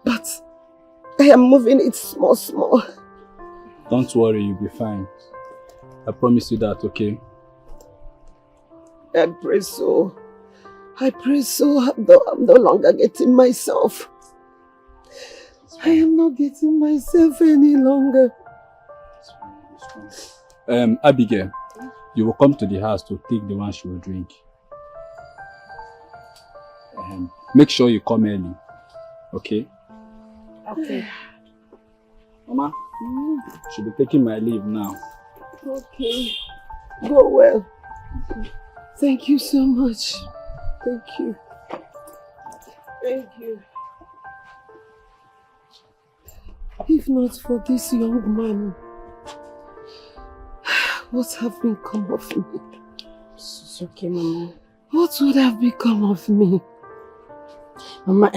but I am moving it small. Don't worry, you'll be fine. I promise you that, okay? I pray so. I'm no longer getting myself. I am not getting myself any longer. Abigail, you will come to the house to take the one she will drink. Make sure you come early, okay? Okay. Mama, she'll be taking my leave now. Okay. Go well. Thank you so much. Thank you. Thank you. If not for this young man, what have become of me? It's okay, Mama. What would have become of me? Mama,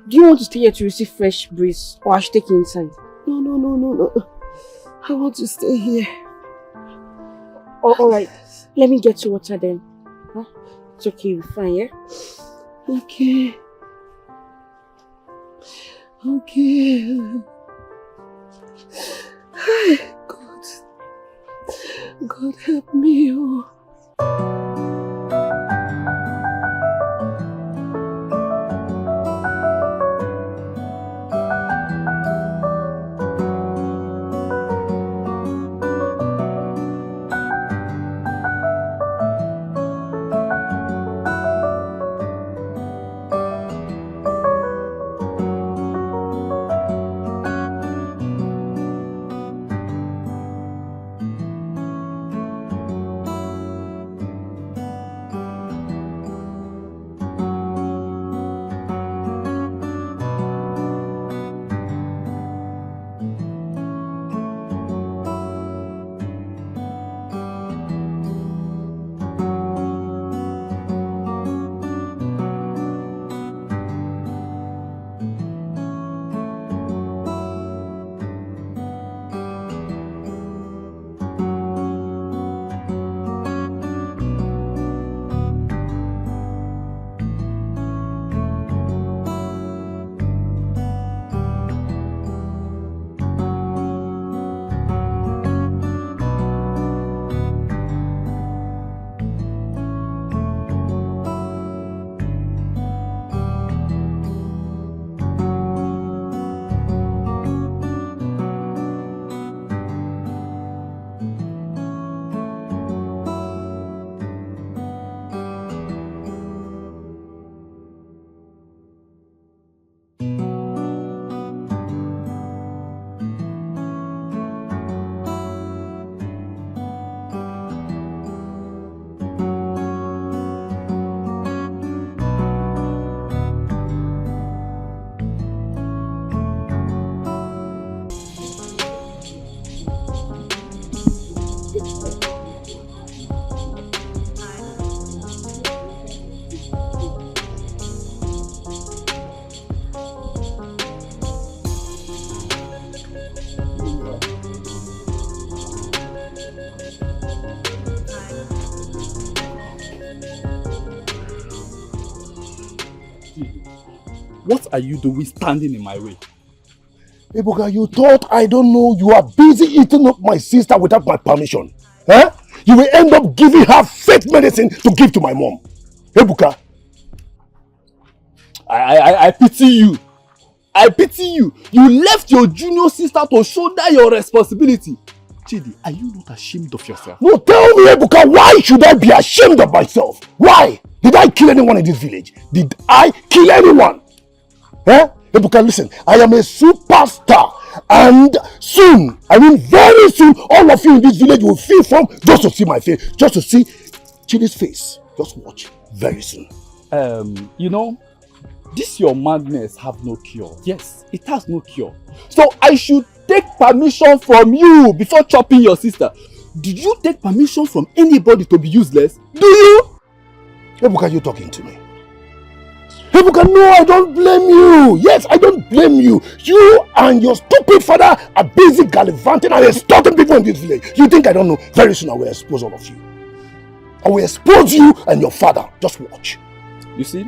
do you want to stay here to receive fresh breeze or I should take you inside? No. I want to stay here. Oh, alright. Let me get you water then. Huh? It's okay, we're fine, yeah? Okay. Okay. God. God help me. Oh. What are you doing standing in my way? Ebuka, you thought I don't know you are busy eating up my sister without my permission. Huh? You will end up giving her fake medicine to give to my mom. Ebuka. I pity you. I pity you. You left your junior sister to shoulder your responsibility. Chidi, are you not ashamed of yourself? No, tell me, Ebuka, why should I be ashamed of myself? Why? Did I kill anyone in this village? Did I kill anyone? Eh? Ebuka, listen, I am a superstar. And soon, I mean very soon, all of you in this village will feel from just to see my face, just to see Chidi's face. Just watch, very soon. You know, this your madness have no cure. Yes, it has no cure. So I should take permission from you before chopping your sister. Did you take permission from anybody to be useless? Do you? Ebuka, you talking to me? Ebuka, no, I don't blame you. Yes, I don't blame you. You and your stupid father are busy gallivanting and extorting people in this village. You think I don't know? Very soon I will expose all of you. I will expose you and your father. Just watch. You see,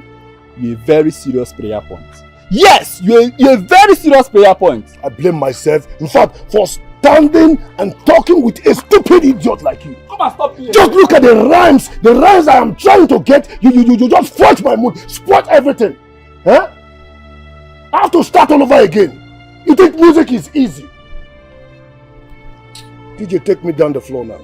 you're a very serious prayer point. Yes, you're a very serious prayer point. I blame myself, in fact, for standing and talking with a stupid idiot like you. Come and stop here. Just look at the rhymes I am trying to get. You just spoil my mood, spoil everything. Huh? I have to start all over again. You think music is easy? DJ, take me down the floor now.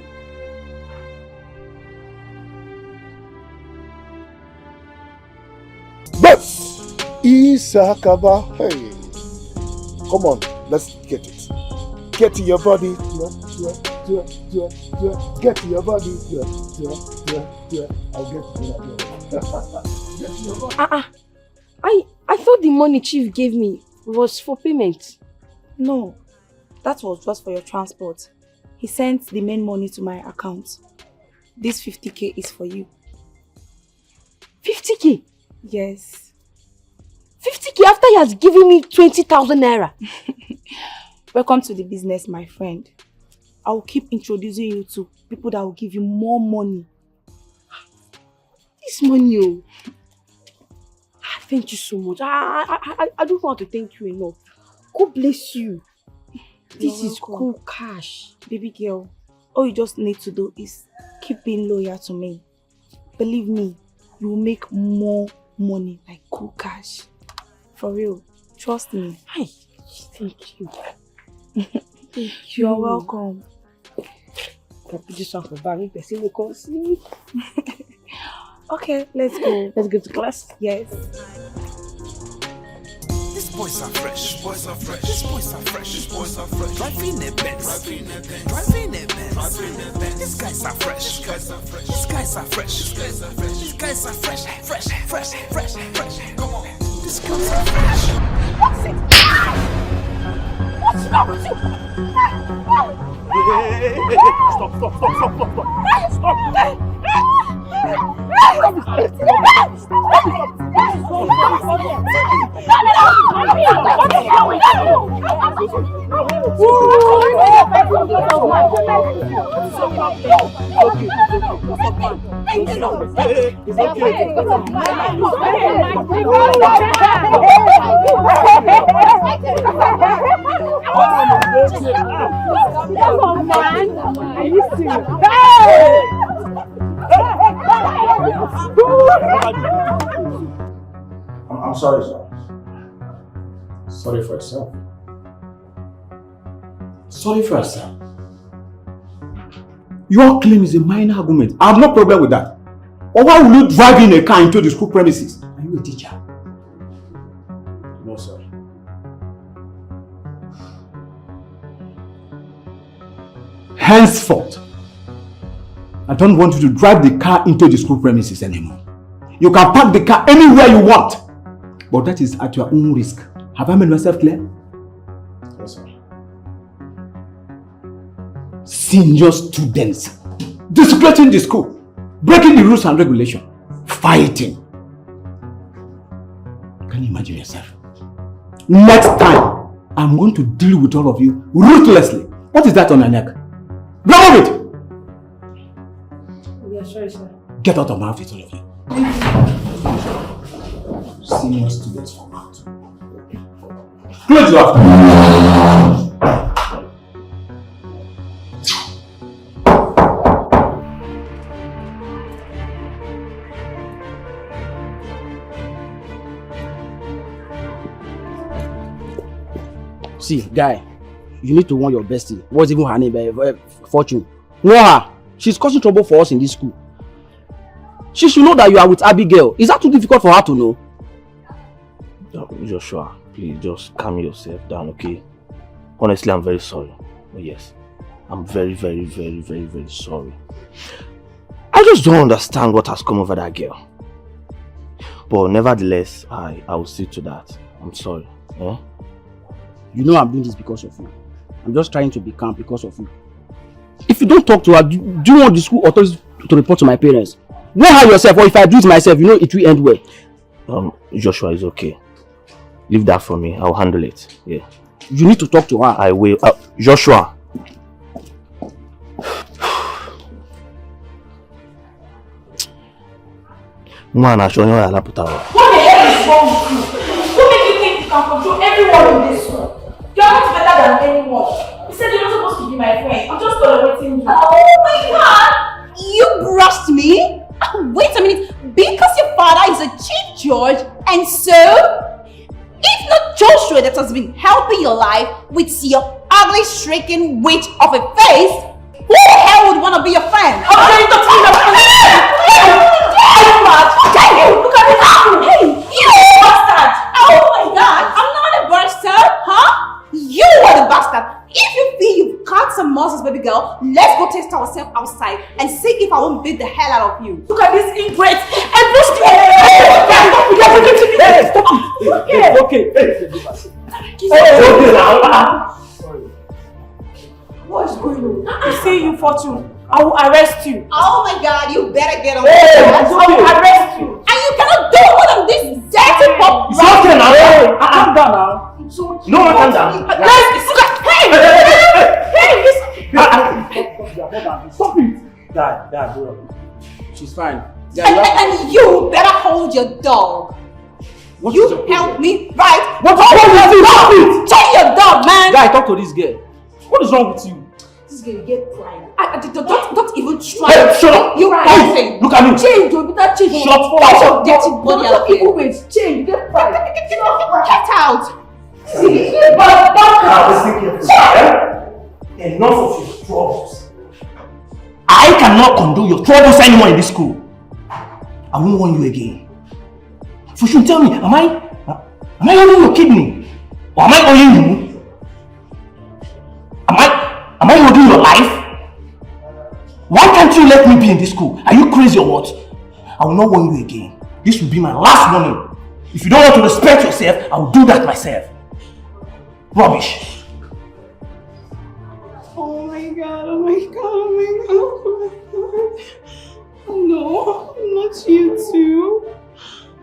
Bus! Isakaba, hey. Come on, let's get it. Get to your body. Get to your body. I'll get to your body. Get to your body. I thought the money Chief gave me was for payment. No, that was just for your transport. He sent the main money to my account. This 50k is for you. 50k? Yes. 50k after he has given me 20,000 naira. Welcome to the business, my friend. I will keep introducing you to people that will give you more money. This money, oh. Thank you so much. I don't want to thank you enough. God bless you. This is cool cash. Baby girl, all you just need to do is keep being loyal to me. Believe me, you will make more money like cool cash. For real. Trust me. Hi. Thank you. Thank you. You're welcome. Can put this on for bag. Person will come see me. Okay, let's go. Let's go to class. Yes. These boys are fresh. These boys are fresh. These boys are fresh. These boys are fresh. Driving their Benz. Driving their Benz. These guys are fresh. These guys are fresh. These guys are fresh. These guys are fresh. These guys are fresh. Fresh. Come on. These guys are fresh. What's it? What's wrong with you? Stop. I'm sorry, sir. Sorry for yourself. Sorry for yourself. Your claim is a minor argument. I have no problem with that. Or why will you drive in a car into the school premises? Are you a teacher? No, sir. Henceforth, I don't want you to drive the car into the school premises anymore. You can park the car anywhere you want, but that is at your own risk. Have I made myself clear? Yes, sir. Senior students disrespecting the school, breaking the rules and regulations, fighting. Can you imagine yourself? Next time, I'm going to deal with all of you ruthlessly. What is that on your neck? Blow it! Yeah, sorry, sir. Get out of my office, all of you. Senior students for out. Close your office. See, guy, you need to warn your bestie. What's even her name? Fortune. Warn her. She's causing trouble for us in this school. She should know that you are with Abigail. Is that too difficult for her to know? Joshua, please just calm yourself down, okay? Honestly, I'm very sorry. Oh yes, I'm very sorry. I just don't understand what has come over that girl. But nevertheless, I will see to that. I'm sorry. Eh? You know I'm doing this because of you. I'm just trying to be calm because of you. If you don't talk to her, do you want the school authorities to report to my parents? Warn her yourself, or if I do it myself, you know it will end well. Joshua is okay. Leave that for me. I'll handle it. Yeah. You need to talk to her. I will. Joshua. Man, I show you how to put out. What the hell is wrong with you? Who make you think you can control everyone in this school? You're not better than anyone. You said you're not supposed to be my friend. I'm just tolerating you. Oh my god! You brushed me? Wait a minute. Because your father is a chief judge, and so? If not Joshua that has been helping your life with your ugly, shrieking witch of a face, who the hell would want to be your friend? I'm trying to clean up. Look at this apple. Hey, you bastard! Oh my god, I'm not a bastard, huh? You are the bastard. If you feel you've cut some muscles, baby girl, let's go test ourselves outside and see if I won't beat the hell out of you. Look at this ingrate. And push me. It's okay. Okay now. What is going on? I see you, Fortune. I will arrest you. Oh my god, you better get on I will arrest you. And you cannot do one of these dirty pop. It's okay now. Calm down now. So no one calm down. Guys, hey! Stop it! Dad, bro. She's fine. And you better hold your dog. What you is your problem? help me, right? What is your problem? Take your dog, man. Guy, talk to this girl. What is wrong with you? This girl get pride. Don't even try. Hey, shut up! You're right. Look at me! Change, you better change. Shut up! Your dirty body out there. Wait, change, get pride. Get out. Enough of your troubles. I cannot condone your troubles anymore in this school. I won't warn you again. For sure, tell me, am I owing your kidney? Or am I owing you? Am I holding your life? Why can't you let me be in this school? Are you crazy or what? I will not warn you again. This will be my last warning. If you don't want to respect yourself, I will do that myself. Rubbish. Oh my god, oh my god, oh my god. Oh no, not you too.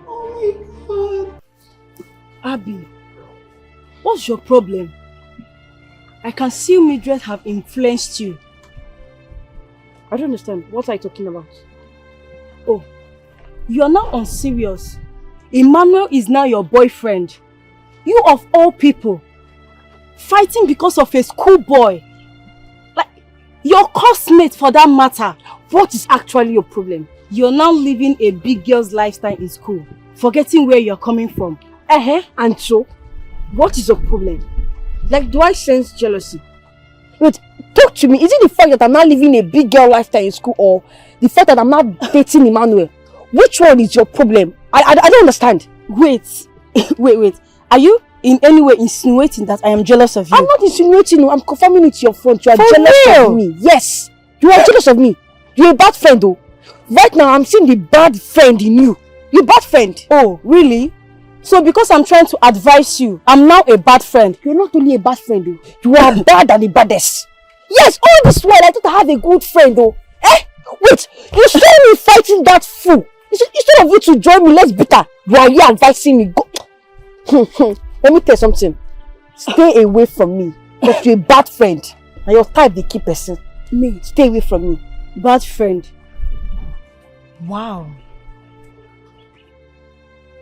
Oh my god. Abby, what's your problem? I can see Mildred have influenced you. I don't understand. What are you talking about? Oh, you are now unserious. Emmanuel is now your boyfriend. You of all people, fighting because of a schoolboy. Like, your classmate for that matter. What is actually your problem? You're now living a big girl's lifestyle in school, forgetting where you're coming from. And so, what is your problem? Like, do I sense jealousy? Wait, talk to me. Is it the fact that I'm not living a big girl lifestyle in school, or the fact that I'm not dating Emmanuel? Which one is your problem? I don't understand. Wait. Are you in any way insinuating that I am jealous of you? I'm not insinuating. No, I'm confirming it to your front. You are jealous of me. Yes. You are jealous of me. You're a bad friend though. Right now, I'm seeing the bad friend in you. You're a bad friend. Oh, really? So because I'm trying to advise you, I'm now a bad friend. You're not only a bad friend though. You are bad and the baddest. Yes, all this while I thought I had a good friend though. Wait, you saw me fighting that fool. Instead of you to join me, let's beat her. You are here advising me. Go. Let me tell you something. Stay away from me. Because you're a bad friend. And your type they keep person. Me, stay away from me. Bad friend. Wow.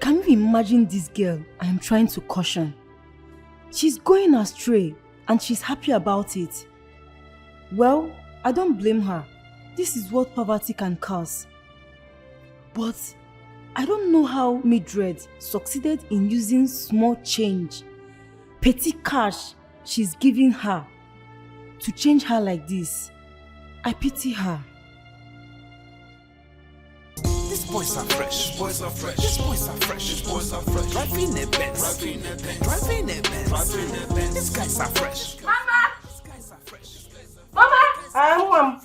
Can you imagine this girl I am trying to caution? She's going astray and she's happy about it. Well, I don't blame her. This is what poverty can cause. But I don't know how Mildred succeeded in using small change, petty cash she's giving her to change her like this. I pity her. These boys are fresh, these boys are fresh, these boys are fresh, these boys are fresh. Driving a Benz, driving a Benz. These guys are fresh. Mama! Mama!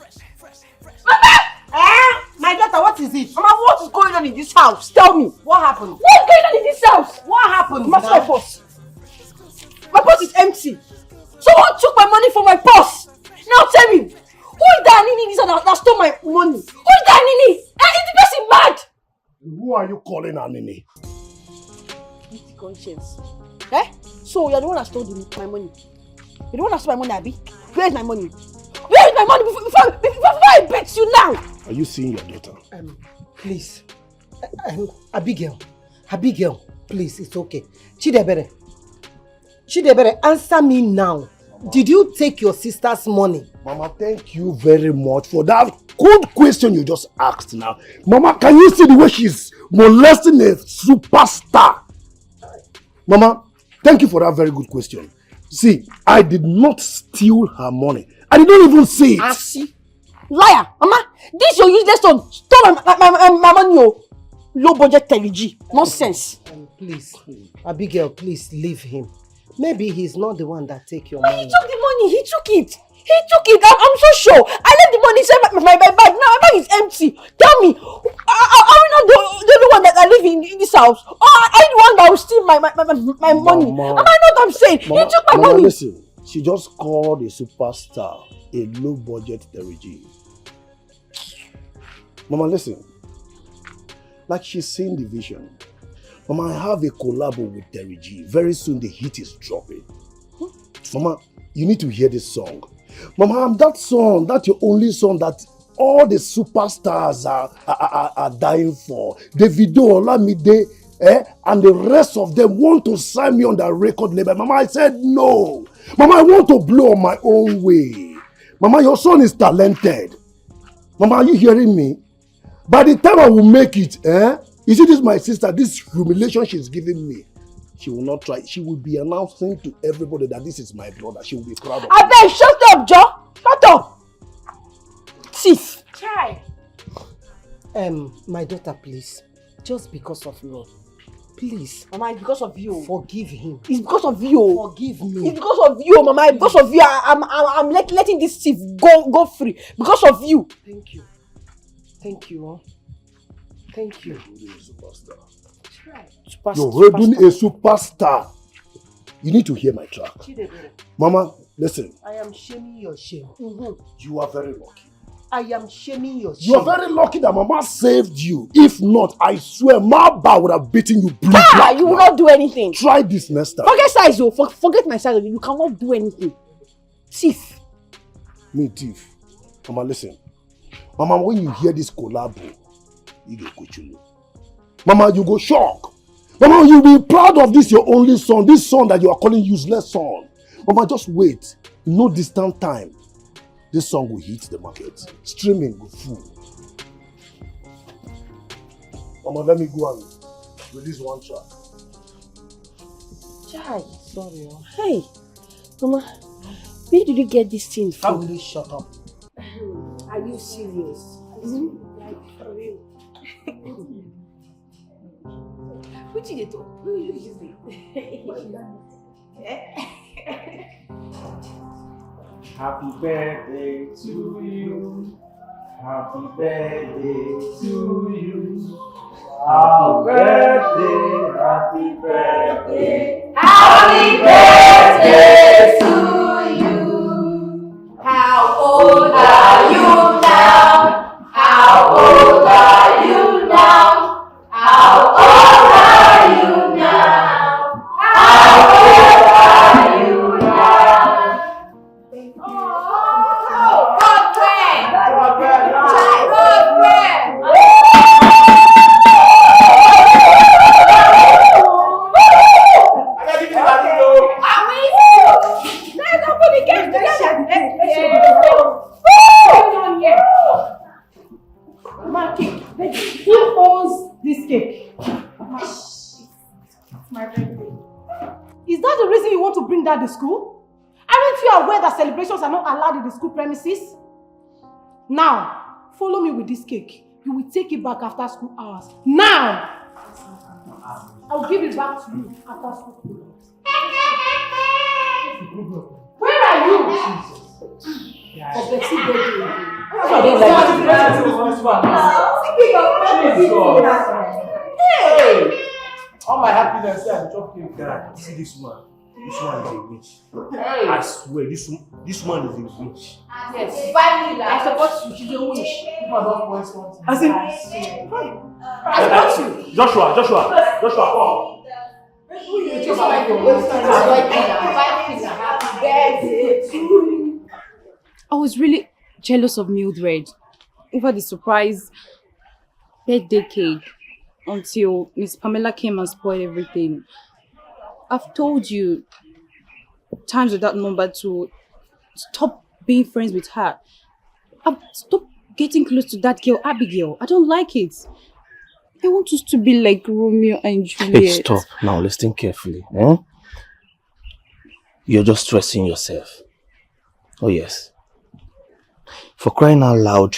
My daughter, what is it? Mama, what is going on in this house? Tell me. What happened? What's going on in this house? What happened? My purse. My purse is empty. Someone took my money from my purse. Now tell me, who is that Nini that stole my money? Who is that Nini? Is the person mad? Who are you calling her Nini? Guilty conscience. So you're the one that stole my money. You're the one that stole my money, Abby. Where is my money? Where is my money before I beat you now? Are you seeing your daughter? Please. Abigail, please, it's okay. Chidebere, answer me now. Did you take your sister's money? Mama, thank you very much for that good question you just asked now. Mama, can you see the way she's molesting a superstar? Mama, thank you for that very good question. See, I did not steal her money. I did not even see it. See? Liar! Mama, this your useless son stole my money, oh. Low budget television. Nonsense. Please, Abigail, please leave him. Maybe he's not the one that take your money. He took the money. He took it. I'm so sure. I left the money inside my bag. Now my bag is empty. Tell me, are we not the only one that live in this house? Or are you the one that will steal my money? Am I not what I'm saying? He took my money. Listen, she just called a superstar a low budget television. Mama, listen. Like she's seeing the vision. Mama, I have a collab with Terry G. Very soon the heat is dropping. Mama, you need to hear this song. Mama, I'm that son, that's your only son that all the superstars are dying for. Davido, Olamide, and the rest of them want to sign me on the record label. Mama, I said no. Mama, I want to blow on my own way. Mama, your son is talented. Mama, are you hearing me? By the time I will make it, you see this my sister, this humiliation she's giving me, she will not try. She will be announcing to everybody that this is my brother. She will be proud of me. I beg, shut up, Joe. Shut up. Thief. Try. My daughter, please. Just because of love. Please. Mama, it's because of you. Forgive him. It's because of you. Forgive me. It's because of you, Mama. It's because of you. I'm letting this thief go free. Because of you. Thank you. Thank you. Huh? Thank you. You're already a superstar. You need to hear my track. Mama, listen. I am shaming your shame. You are very lucky. I am shaming your shame. You are very lucky that Mama saved you. If not, I swear, Maba would have beaten you blue black. You will not do anything. Try this next time. Forget size, oh. Forget my size. You cannot do anything. Thief. Me thief. Mama, listen. Mama, when you hear this collabo, you go kuchulu. Mama, you go shock. Mama, you'll be proud of this, your only son. This son that you are calling useless son. Mama, just wait. In no distant time, this song will hit the market. Streaming will full. Mama, let me go and release one track. Chai, sorry. Hey, Mama, where did you get this thing from? How will you shut up? Are you serious? Like, for real? What did you do? Who are you using? Happy birthday to you. Happy birthday to you. Happy birthday, happy birthday. Happy birthday to you. How old are you now? How old are you now? How old are you now? How old are you now? Oh, God bless. God bless. Let's open the gate together. Who owns this cake? My birthday. Is that the reason you want to bring that to school? Aren't you aware that celebrations are not allowed in the school premises? Now, follow me with this cake. You will take it back after school hours. Now! I'll give it back to you after school hours. Where are you? For Betty birthday. Hey! All my happiness there, I'm chopping. God, see this one. This one is a witch. I swear, this one is a witch. Yes, finally, I support you. She's a witch. I said, Joshua, come. I was really jealous of Mildred over the surprise birthday cake until Miss Pamela came and spoiled everything. I've told you times without number to stop being friends with her. Stop getting close to that girl, Abigail. I don't like it. I want us to be like Romeo and Juliet. Hey, stop. Now listen carefully. You're just stressing yourself. Oh yes. For crying out loud,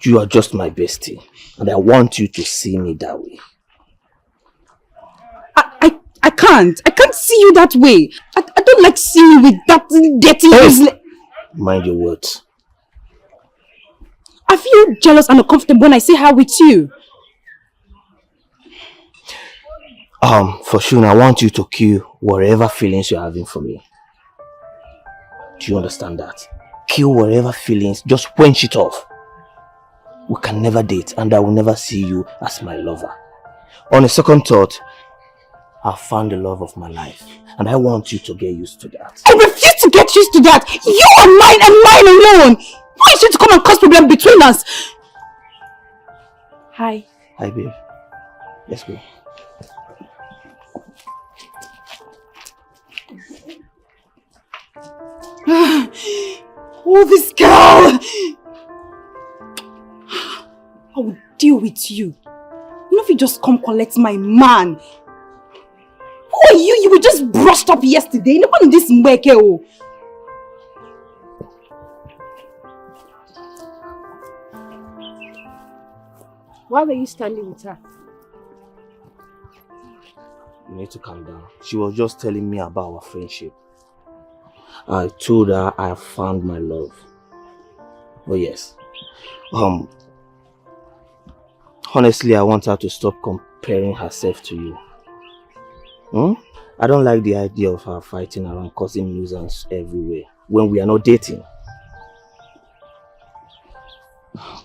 you are just my bestie. And I want you to see me that way. I can't see you that way. I don't like seeing you with that dirty useless. Mind your words. I feel jealous and uncomfortable when I see her with you. For sure, I want you to kill whatever feelings you're having for me. Do you understand that? Kill whatever feelings, just quench it off. We can never date and I will never see you as my lover. On a second thought, I found the love of my life. And I want you to get used to that. I refuse to get used to that. You are mine and mine alone. Why is it to come and cause problem between us? Hi. Hi, babe. Let's go. Oh, this girl! I will deal with you. You know if you just come collect my man. Who are you? You were just brushed up yesterday. No one this mweke oh. Why were you standing with her? You need to calm down. She was just telling me about our friendship. I told her I have found my love. Oh yes. Honestly, I want her to stop comparing herself to you. I don't like the idea of her fighting around causing nuisance everywhere when we are not dating.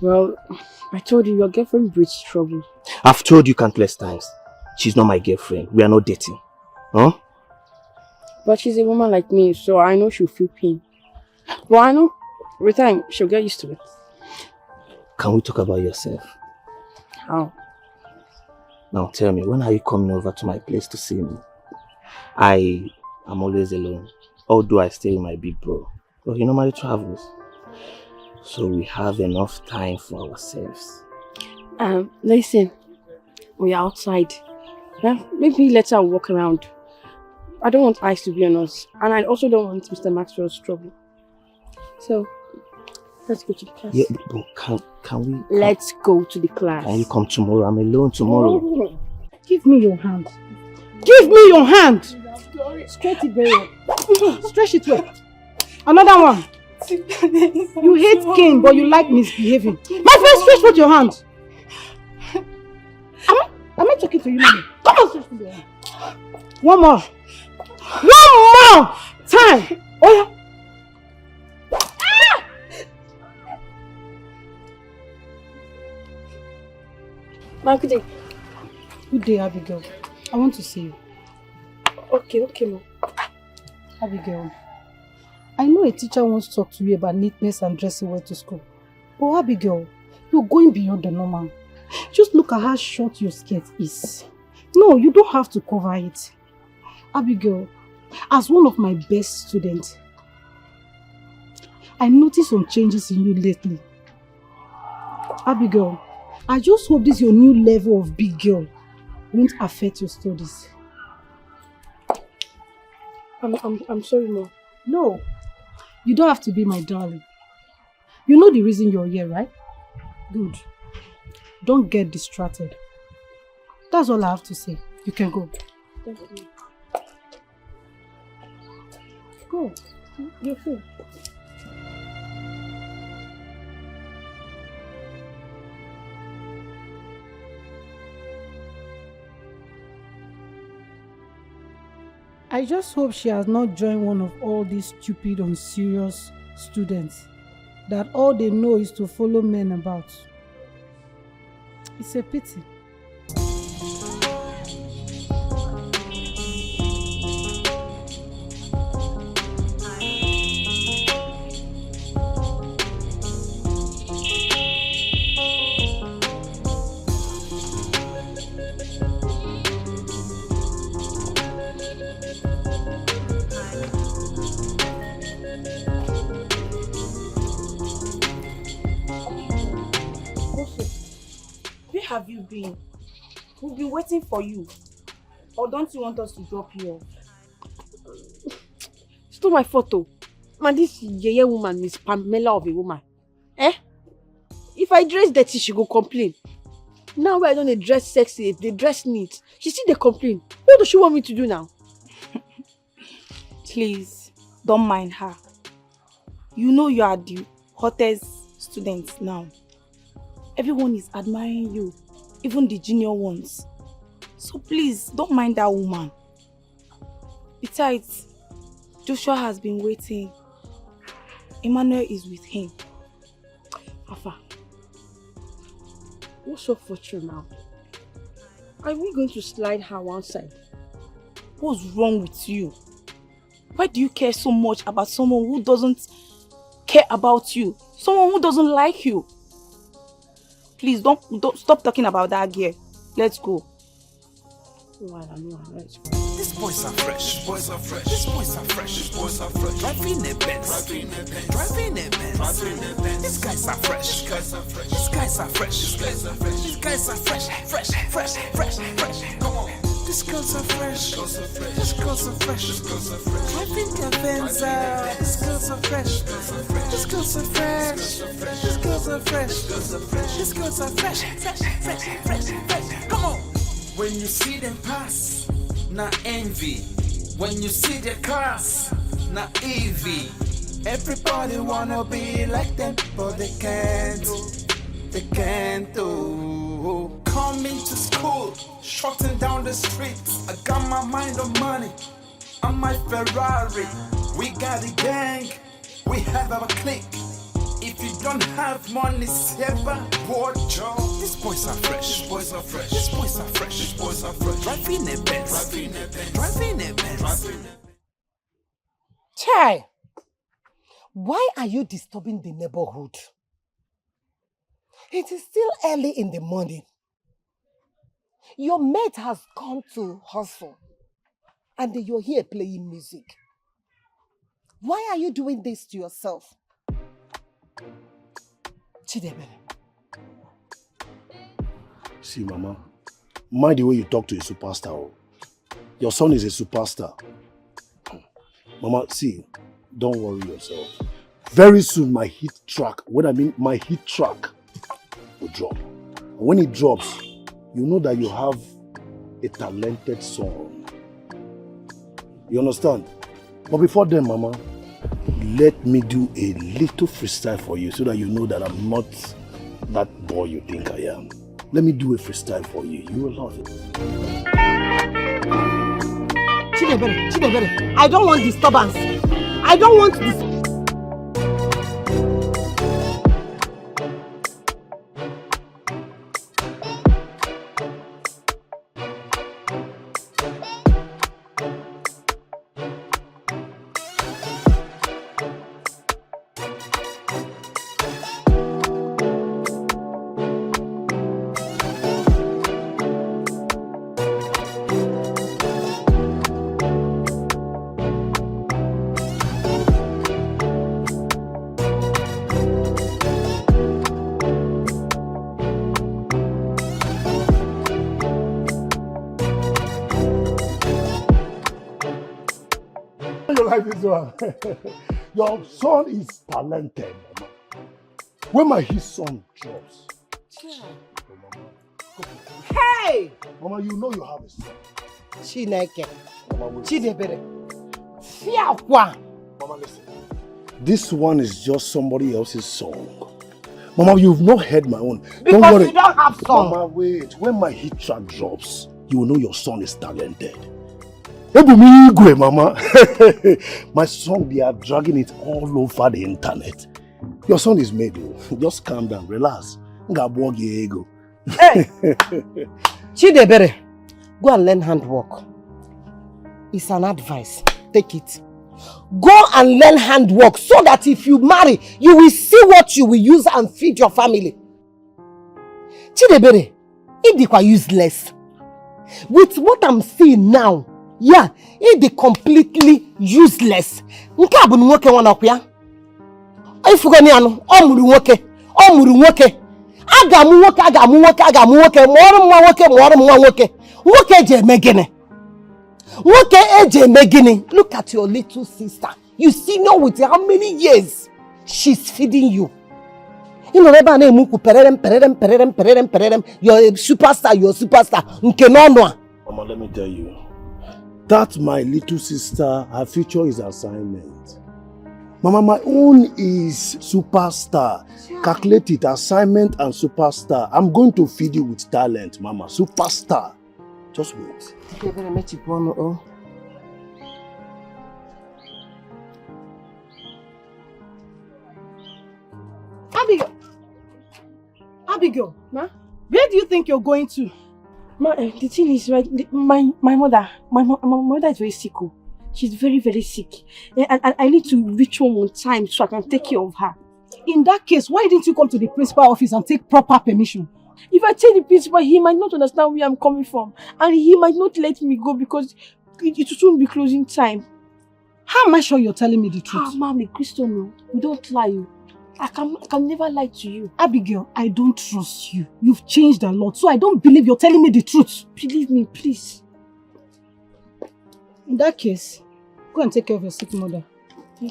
Well, I told you your girlfriend breeds trouble. I've told you countless times. She's not my girlfriend. We are not dating. Huh? But she's a woman like me, so I know she'll feel pain. But I know with time she'll get used to it. Can we talk about yourself? How? Now tell me, when are you coming over to my place to see me? I am always alone, although I stay with my big bro. But he normally travels. So we have enough time for ourselves. Listen, we're outside. Yeah, maybe later we'll walk around. I don't want eyes to be on us. And I also don't want Mr. Maxwell's trouble. So, let's go to the class. Yeah, but can we... Let's go to the class. Can you come tomorrow? I'm alone tomorrow. Oh, give me your hand. Give me your hand! Stretch it very well. Stretch it well. Another one. You hate cane, but you like misbehaving. My friend, stretch out your hand. Am I talking to you, mommy? Come on, stretch your hand. One more. One more time. Oh yeah. Ma, good day. Good day, Abigail. I want to see you. Okay, ma. Abigail, I know a teacher wants to talk to you about neatness and dressing well to school. But Abigail, you're going beyond the normal. Just look at how short your skirt is. No, you don't have to cover it. Abigail, as one of my best students, I noticed some changes in you lately. Abigail, I just hope this your new level of big girl won't affect your studies. I'm sorry, Mom. No, you don't have to be my darling. You know the reason you're here, right? Good. Don't get distracted. That's all I have to say. You can go. Definitely. Go. You're free. I just hope she has not joined one of all these stupid, unserious students that all they know is to follow men about. It's a pity. Have you been? We've been waiting for you. Or don't you want us to drop you off? It's not my fault though. Man, this yeye woman, Miss Pamela of a woman. If I dress dirty, she go complain. Now where I don't dress sexy, they dress neat. She still they complain. What does she want me to do now? Please, don't mind her. You know you are the hottest student now. Everyone is admiring you, even the junior ones. So please, don't mind that woman. Besides, Joshua has been waiting. Emmanuel is with him. Afa, what's up for you now? Are we going to slide her one side? What's wrong with you? Why do you care so much about someone who doesn't care about you? Someone who doesn't like you? Please don't stop talking about that girl. Let's go. These boys are fresh. These boys are fresh. These boys are fresh. These boys are fresh. Driving a Benz. Driving a Benz. These guys are fresh. These guys are fresh. These guys are fresh. These guys are fresh. These guys are fresh. Fresh. Come on. These girls are fresh. These girls are fresh. These girls are fresh. Driving their Benz. These girls are fresh. These girls are fresh. These girls are fresh. These girls are fresh. Fresh. Come on. When you see them pass, not envy. When you see their cars, not envy. Everybody wanna be like them, but they can't. They can't do. Coming to school, shutting down the streets. I got my mind on money, on my Ferrari. We got a gang, we have our clique. If you don't have money, save a poor job. These boys are fresh. These boys are fresh. These boys are fresh. These boys are fresh. Driving a Benz. Driving a Benz. Chai, why are you disturbing the neighborhood? It is still early in the morning. Your mate has gone to hustle and you're here playing music. Why are you doing this to yourself? Chidebere. See, Mama, mind the way you talk to a superstar. Your son is a superstar. Mama, see, don't worry yourself. Very soon my hit track, my hit track will drop. And when it drops, you know that you have a talented son. You understand? But before then, Mama, let me do a little freestyle for you so that you know that I'm not that boy you think I am. Let me do a freestyle for you. You will love it. Chidebere, I don't want disturbance. I don't want this. Your son is talented, Mama. When my his son drops, Hey! Mama, you know you have a son. Chineke. Chidebere. Fiakwa. Mama, listen. This one is just somebody else's song. Mama, you've not heard my own. Because don't worry. You don't have song. Mama, wait. When my hit track drops, you will know your son is talented. Mama. My song, they are dragging it all over the internet. Your son is made. Just calm down, relax. Hey! Chidebere, go and learn handwork. It's an advice. Take it. Go and learn handwork so that if you marry, you will see what you will use and feed your family. Chidebere, it's useless. With what I'm seeing now, yeah, it is completely useless. Nke abu nwoke wanakwa. Ifugani anu, omuru nwoke. Agamu nwoke, moro mwa nwoke. Nwoke eje eme gini. Look at your little sister. You see now with how many years she's feeding you. You know, pererem. You're a superstar. Nke no. Mama, let me tell you. That my little sister, her future is assignment. Mama, my own is superstar. Calculate it, assignment and superstar. I'm going to feed you with talent, Mama. Superstar. Just wait. Abigail, ma? Where do you think you're going to? The thing is, right, my mother is very sick. She's very, very sick. And I need to reach home on time so I can take care of her. In that case, why didn't you come to the principal office and take proper permission? If I tell the principal, he might not understand where I'm coming from. And he might not let me go because it will soon be closing time. How am I sure you're telling me the truth? Ah, Mommy, Christian, we don't lie. I can never lie to you. Abigail, I don't trust you. You've changed a lot, so I don't believe you're telling me the truth. Believe me, please. In that case, go and take care of your sick mother.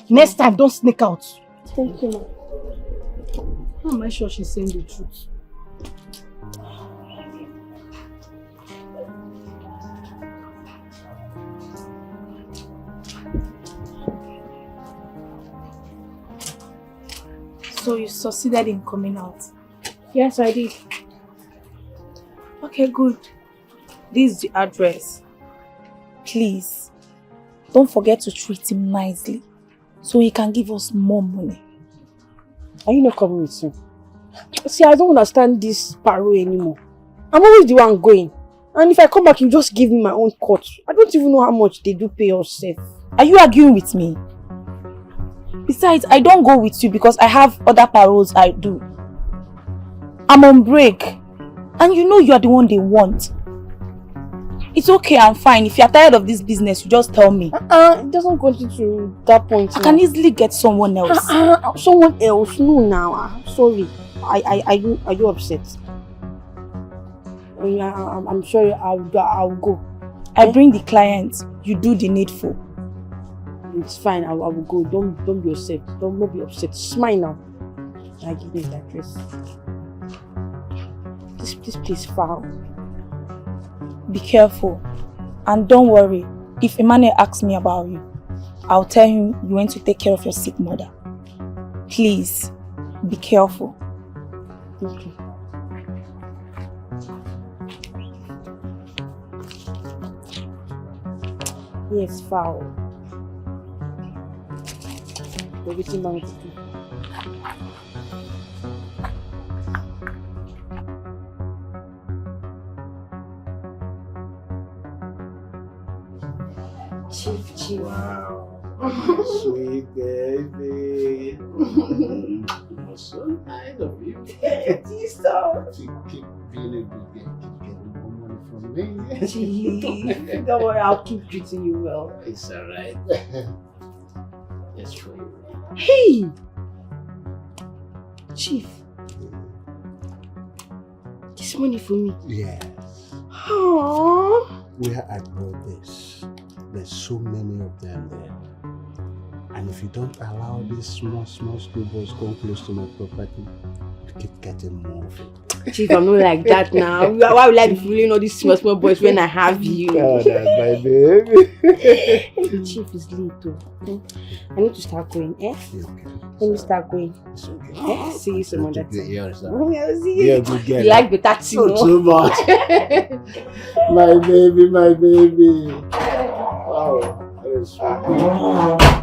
Next time, don't sneak out. Thank you, Mom. How am I sure she's saying the truth? So you succeeded in coming out? Yes, I did. Okay, good. This is the address. Please, don't forget to treat him nicely so he can give us more money. Are you not coming with him? See, I don't understand this parole anymore. I'm always the one going. And if I come back, you just give me my own cut. I don't even know how much they do pay us. Are you arguing with me? Besides, I don't go with you because I have other paroles I do. I'm on break. And you know you are the one they want. It's okay, I'm fine. If you're tired of this business, you just tell me. It doesn't continue to that point. I can easily get someone else. Someone else? No, now. Sorry. Are you upset? I'm sorry. I'll go. I bring the clients. You do the needful. It's fine. I will go. Don't be upset. Don't be upset. Smile now. I give you the address. Please, foul. Be careful. And don't worry. If Emmanuel asks me about you, I'll tell him you went to take care of your sick mother. Please, be careful. Okay. Yes, foul. Everything I want to do. Chief. Wow. Sweet baby. So nice of you. Keep being a good girl. Keep getting more money from me. Chief, don't worry, I'll keep treating you well. It's alright. Just for you. Hey! Chief. This money for me? Yes. Aww. Where I brought this, there's so many of them there. And if you don't allow these small scribbles come close to my property, you keep getting more of it. Chief, I'm not like that now. Why would I be fooling all these small boys when I have you? Oh, that's my baby. Chief is late too. I need to start going, eh? Okay. Let me start going. It's okay. Eh? See you some other time. Yeah, I'll see you. You're a good girl. You like better tea, Not too much. My baby. Wow. That is sweet.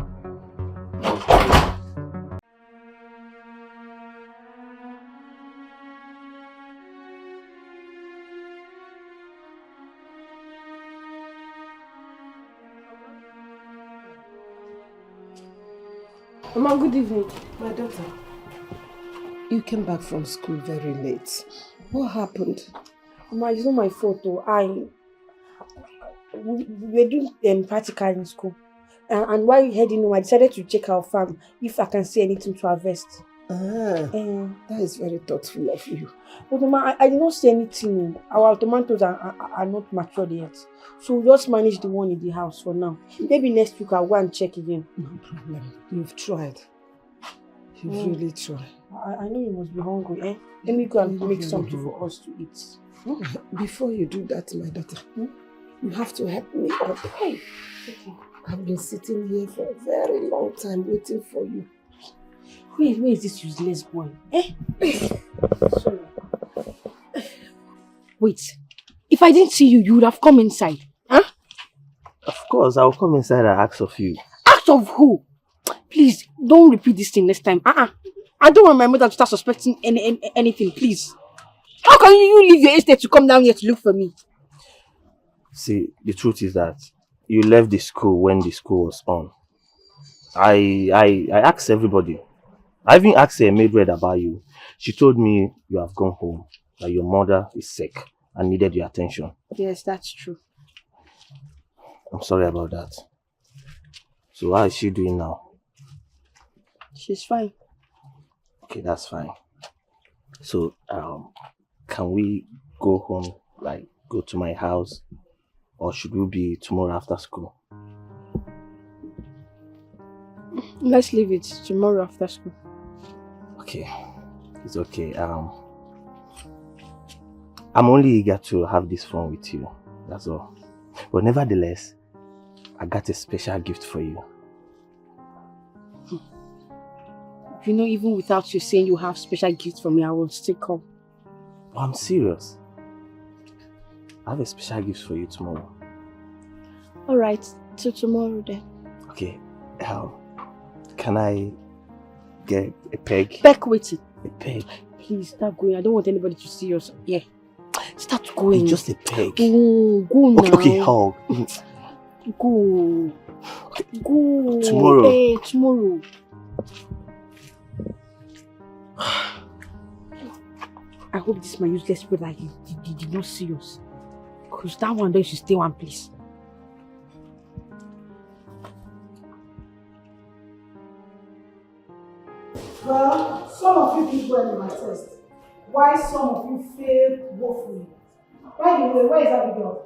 Mama, good evening. My daughter, you came back from school very late. What happened? Mama, it's not my fault though. We were doing practical in school. And while we heading home, I decided to check our farm if I can see anything to harvest. That is very thoughtful of you. But Mama, I did not see anything. Our tomatoes are not matured yet. So we just manage the one in the house for now. Maybe next week I'll go and check again. No problem. You've tried. You've really tried. I know you must be hungry, eh? Let me go and make something for us to eat. Before you do that, my daughter, you have to help me up. Hey. Okay. I've been sitting here for a very long time waiting for you. Where is this useless boy? Eh? Sorry. Wait. If I didn't see you, you would have come inside. Huh? Of course, I'll come inside and ask of you. Ask of who? Please, don't repeat this thing next time. I don't want my mother to start suspecting anything, please. How can you leave your estate to come down here to look for me? See, the truth is that you left the school when the school was on. I asked everybody. I even asked a maid about you. She told me you have gone home, that your mother is sick and needed your attention. Yes, that's true. I'm sorry about that. So how is she doing now? She's fine. Okay, that's fine. So can we go home, like go to my house, or should we be tomorrow after school? Let's leave it tomorrow after school. Okay, it's okay. I'm only eager to have this fun with you, that's all. But nevertheless, I got a special gift for you. You know, even without you saying you have special gifts for me, I will still come. Oh, I'm serious. I have a special gift for you tomorrow. Alright, till tomorrow then. Okay, can I get a peg? Peg waiting. A peg? Please, start going. I don't want anybody to see us. Yeah. Start going. It's just a peg. Go now. Okay, hug. Go. Go. Tomorrow. Hey, tomorrow. I hope this my useless brother he did not see us. Because that one day should stay one place. Well, some of you did well in my test. Why some of you failed woefully? By the way, where is Abigail?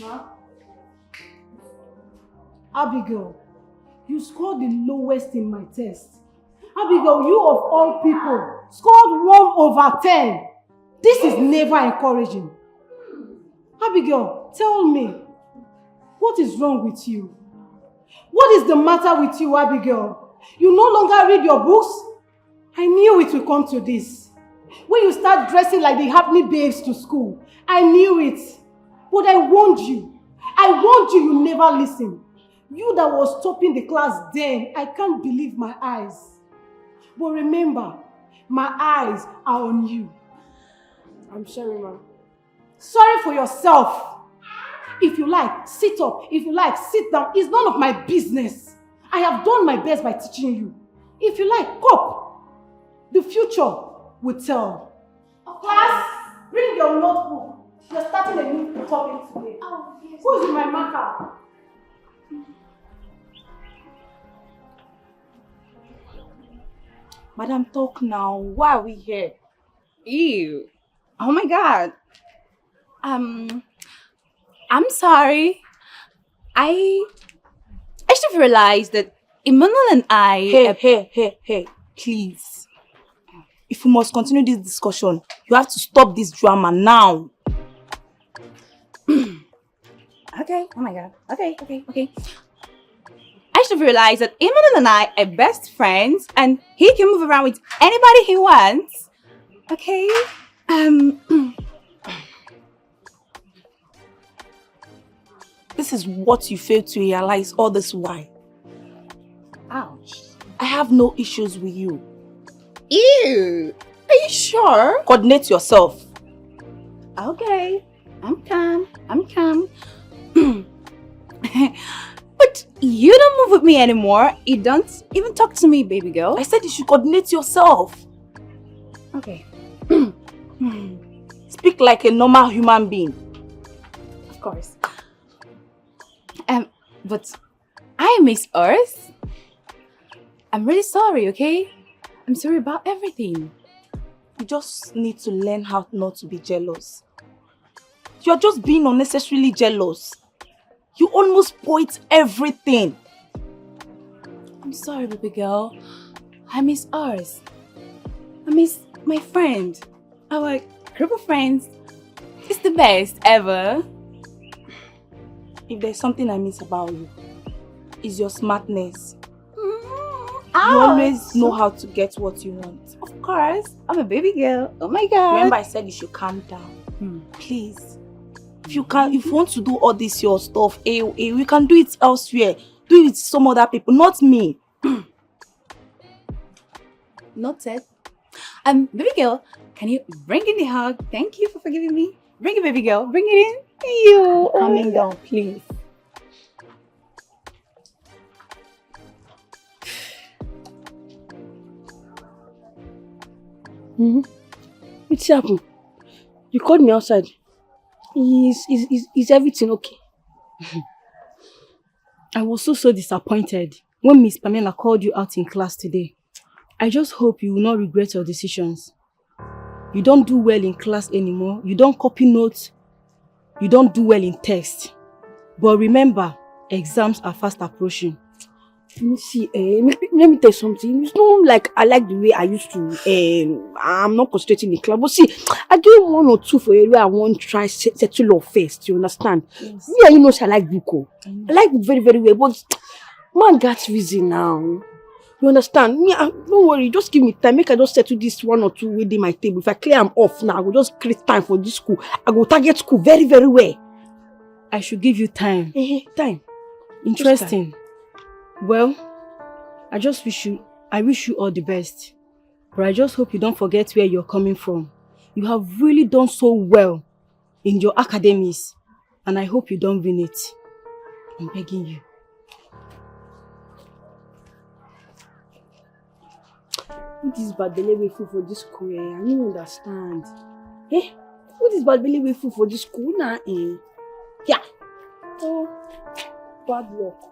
Huh? Abigail, you scored the lowest in my test. Abigail, you of all people scored 1/10. This is never encouraging. Abigail, tell me, what is wrong with you? What is the matter with you, Abigail? You no longer read your books? I knew it would come to this. When you start dressing like the happy babes to school, I knew it. But I warned you. I warned you, you never listened. You that was stopping the class then, I can't believe my eyes. But remember, my eyes are on you. I'm sorry, ma'am. Sorry for yourself. If you like, sit up. If you like, sit down. It's none of my business. I have done my best by teaching you. If you like, cope. The future will tell. Class, bring your notebook. You're starting a new topic today. Oh, yes. Who's in my marker? Madam, talk now. Why are we here? Ew. Oh my god. I'm sorry. I just realized that Emmanuel and I... Hey. Please. If we must continue this discussion, you have to stop this drama now. Okay. Oh my god. Okay. I should realize that Emmanuel and I are best friends and he can move around with anybody he wants. Okay? This is what you failed to realize all this while. Ouch. I have no issues with you. Ew. Are you sure? Coordinate yourself. Okay. I'm calm. But you don't move with me anymore. You don't even talk to me, baby girl. I said you should coordinate yourself. Okay. Speak like a normal human being. Of course. But I miss Earth. I'm really sorry, okay? I'm sorry about everything. You just need to learn how not to be jealous. You're just being unnecessarily jealous. You almost spoiled everything. I'm sorry, baby girl. I miss ours. I miss my friend. Our group of friends. It's the best ever. If there's something I miss about you, it's your smartness. You always know how to get what you want. Of course. I'm a baby girl. Oh my god. Remember I said you should calm down. Please. If you want to do all this your stuff, we can do it elsewhere. Do it with some other people, not me. Noted. Baby girl, Can you bring in the hug? Thank you for forgiving me. Bring it, baby girl. Bring it in. You. Calming down, please. What's happened? You called me outside. Is everything okay? I was so disappointed when Miss Pamela called you out in class today. I just hope you will not regret your decisions. You don't do well in class anymore. You don't copy notes. You don't do well in text. But remember, exams are fast approaching. Let me see, let me tell you something. It's not like I like the way I used to. I'm not concentrating in class. But see, I do 1 or 2 for area I want to try settle off first. You understand? Yes. Me and you know I like book. I like book very, very well. But man got reason now. You understand? Me, don't worry. Just give me time. Make I just settle this 1 or 2 within my table. If I clear I'm off now, I will just create time for this school. I will target school very, very well. I should give you time. Time. Interesting. Well, I wish you all the best. But I just hope you don't forget where you're coming from. You have really done so well in your academies. And I hope you don't win it. I'm begging you. What is bad belly way food for this school? I don't understand. What is bad belly way food for this school now? Yeah. Oh, bad luck.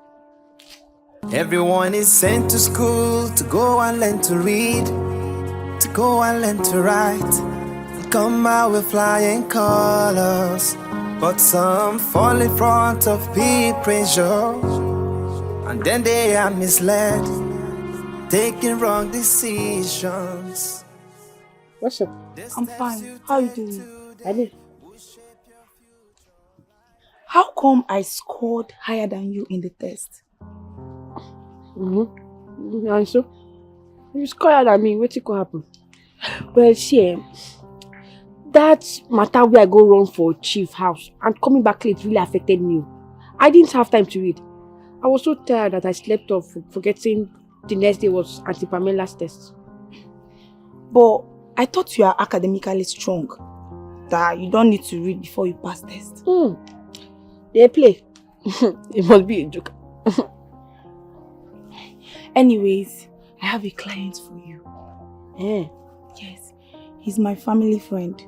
Everyone is sent to school to go and learn to read, to go and learn to write, and come out with flying colors. But some fall in front of peer pressure, and then they are misled, taking wrong decisions. What's up? I'm fine. How are you doing? I did. How come I scored higher than you in the test? And so, you scored at me. What could happen? Well, see, that matter where I go run for chief house and coming back late really affected me. I didn't have time to read. I was so tired that I slept off, forgetting the next day was Auntie Pamela's test. But I thought you are academically strong, that you don't need to read before you pass test. They play. It must be a joke. Anyways, I have a client for you. Yes, he's my family friend.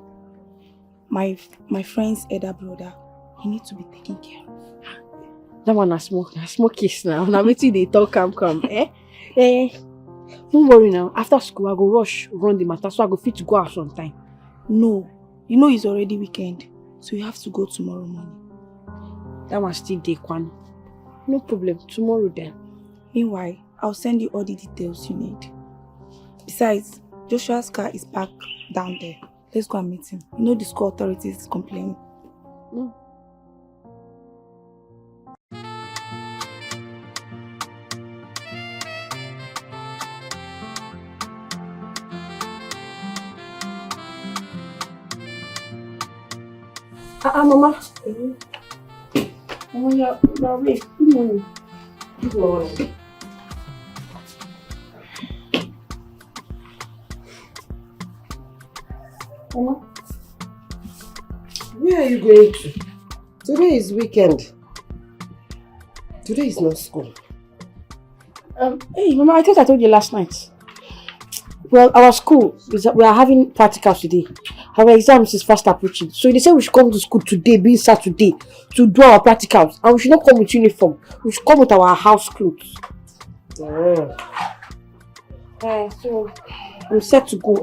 My friend's elder brother. He needs to be taken care of. That one a smoke kiss now. Now wait till they talk come. Don't worry now. After school, I go rush run the matter so I go fit to go out sometime. No, you know it's already weekend, so you have to go tomorrow morning. That one still day one. No problem. Tomorrow then. Meanwhile, I'll send you all the details you need. Besides, Joshua's car is parked down there. Let's go and meet him. You know the school authorities is complaining. Mama. Mama, you're awake. Good morning. Good morning. Mama, where are you going to? Today is weekend. Today is not school. Hey, Mama, I thought I told you last night. Well, our school, we are having practicals today. Our exams is fast approaching. So they said we should come to school today, being Saturday, to do our practicals. And we should not come with uniform. We should come with our house clothes. So, I'm set to go,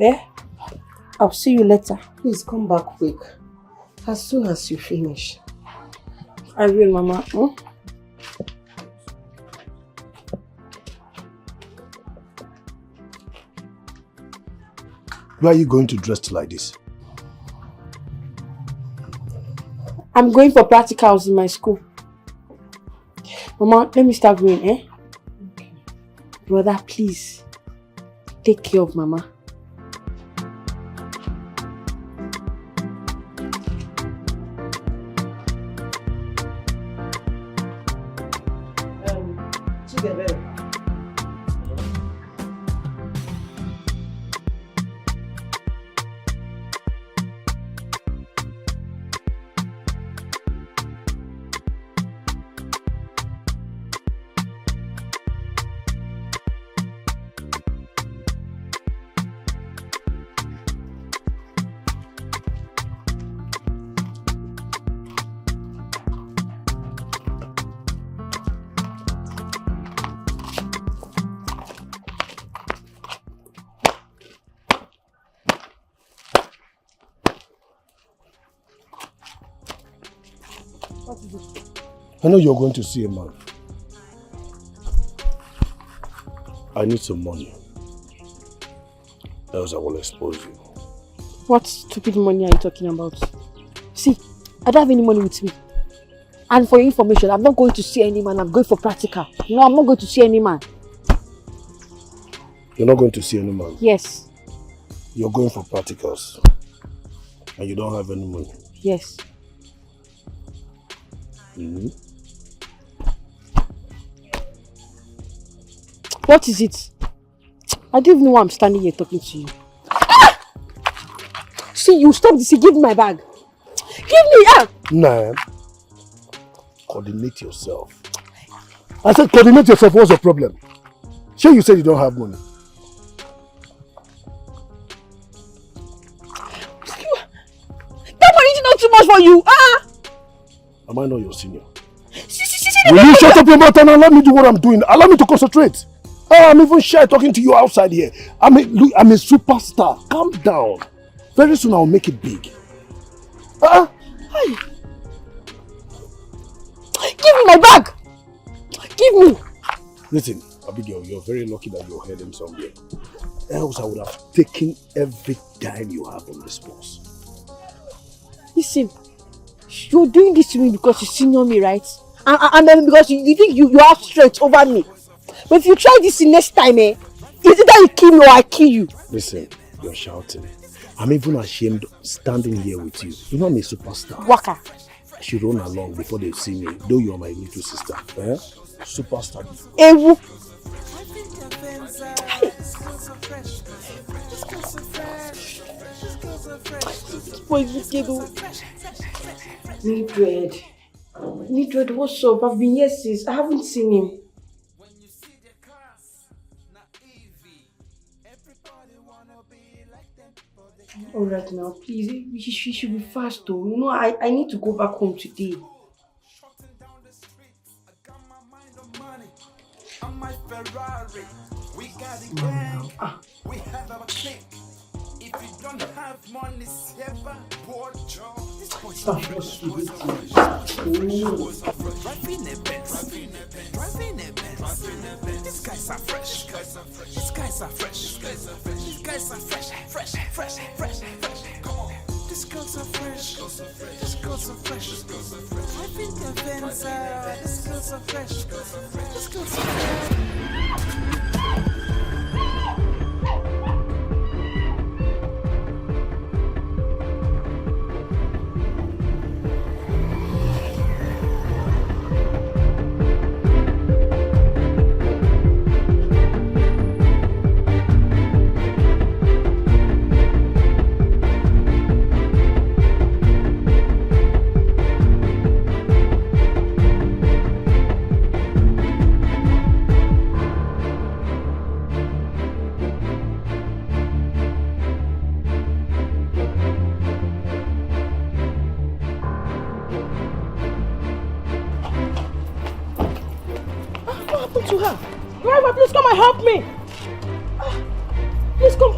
I'll see you later. Please come back quick. As soon as you finish. I will, Mama. Why are you going to dress like this? I'm going for practicals in my school. Mama, let me start going, Okay. Brother, please. Take care of Mama. I know you're going to see a man. I need some money. Else I will expose you. What stupid money are you talking about? See, I don't have any money with me. And for your information, I'm not going to see any man. I'm going for practical. No, I'm not going to see any man. You're not going to see any man? Yes. You're going for practicals. And you don't have any money? Yes. What is it? I don't even know why I'm standing here talking to you. Ah! See, you stop this. Give me my bag. Give me Nah. Coordinate yourself. I said coordinate yourself. What's your problem? Sure, you said you don't have money. That money is not too much for you. Am I not your senior? Will you shut up your mouth and allow me to do what I'm doing? Allow me to concentrate. I'm even shy talking to you outside here. I'm a superstar. Calm down. Very soon I'll make it big. Give me my bag. Give me. Listen, Abigail, you're very lucky that you're heading somewhere. Else I would have taken every dime you have on this bus. Listen, you're doing this to me because you senior me, right? And then because you think you have strength over me. But if you try this next time, is it that you kill me or I kill you? Listen, you're shouting. I'm even ashamed standing here with you. You know I'm a superstar. Waka. I should run along before they see me, though you're my little sister. Eh? Superstar. Ewu. Nidred, what's up? I've been here since. I haven't seen him. Alright now, please. She should be fast though. You know, I need to go back home today. We have our click. If you don't have money, never poor job. This boy is driving a Benz. These guys are fresh. These guys are fresh. These guys are fresh. Come on. These girls are fresh. These girls are fresh. Driving a Benz. These girls are fresh. These girls are fresh. Please come and help me. Please come.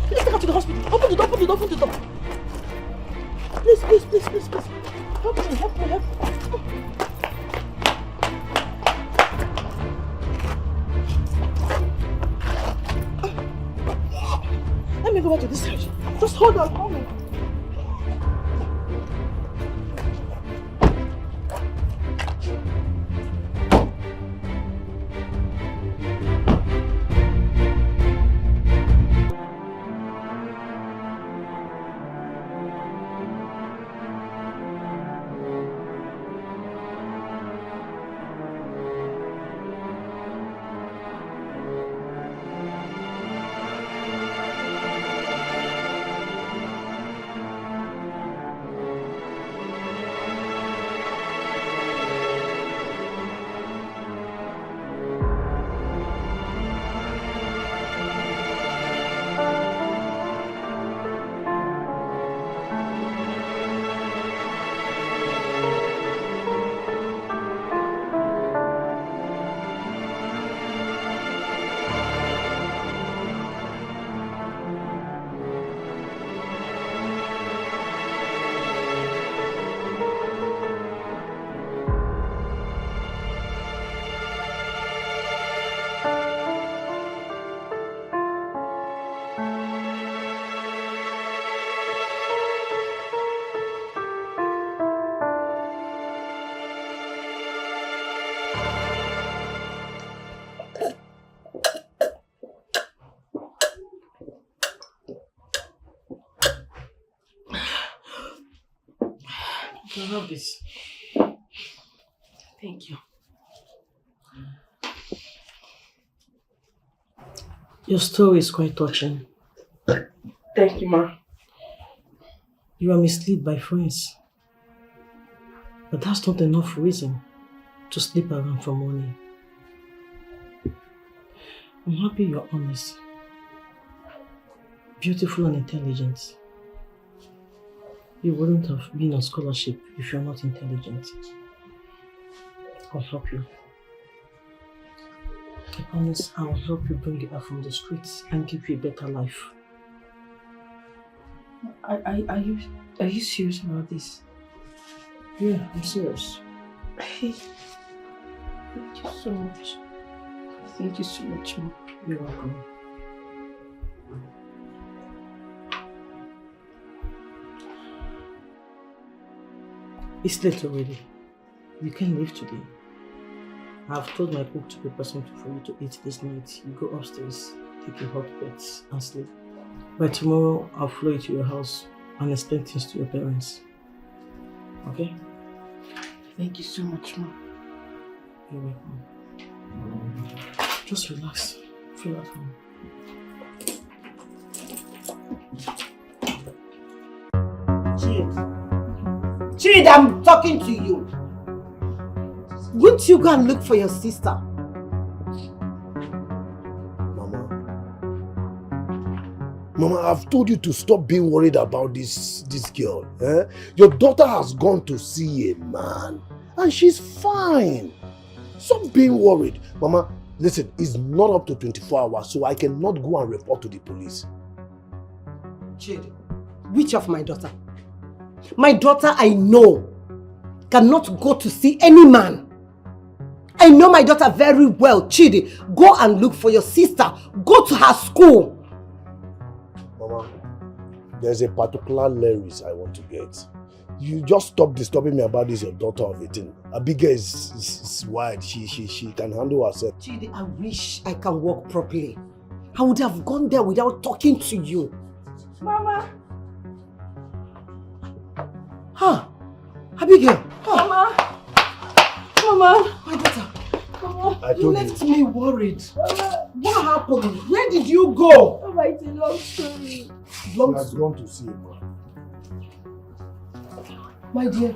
Let's take her to the hospital. Open the door. Please. Help me. Let me go back to this side. Just hold on, come on. have this. Thank you. Your story is quite touching. Thank you, ma. You are misled by friends. But that's not enough reason to sleep around for money. I'm happy you're honest, beautiful and intelligent. You wouldn't have been on scholarship if you're not intelligent. I'll help you. I promise I will help you bring it out from the streets and give you a better life. Are you serious about this? Yeah, I'm serious. Hey, thank you so much. Thank you so much, ma. You're welcome. It's late already. You can't leave today. I've told my cook to prepare something for you to eat this night. You go upstairs, take a hot bath and sleep. By tomorrow, I'll fly you to your house and explain things to your parents. Okay? Thank you so much, ma. You're welcome. Just relax. Feel at home. Chid, I'm talking to you. Wouldn't you go and look for your sister? Mama, I've told you to stop being worried about this girl. Eh? Your daughter has gone to see a man and she's fine. Stop being worried. Mama, listen, it's not up to 24 hours, so I cannot go and report to the police. Chid, which of my daughter? My daughter, I know, cannot go to see any man. I know my daughter very well. Chidi, go and look for your sister. Go to her school. Mama, there's a particular lyrics I want to get. You just stop disturbing me about this, your daughter of 18. Abigail is wild. She can handle herself. Chidi, I wish I can walk properly. I would have gone there without talking to you. Mama. Huh? Abigail. Mama. Mama. My daughter. Mama, you left me worried. Mama. What happened? Where did you go? Mama, it's a long story. She has gone to see a man. My dear,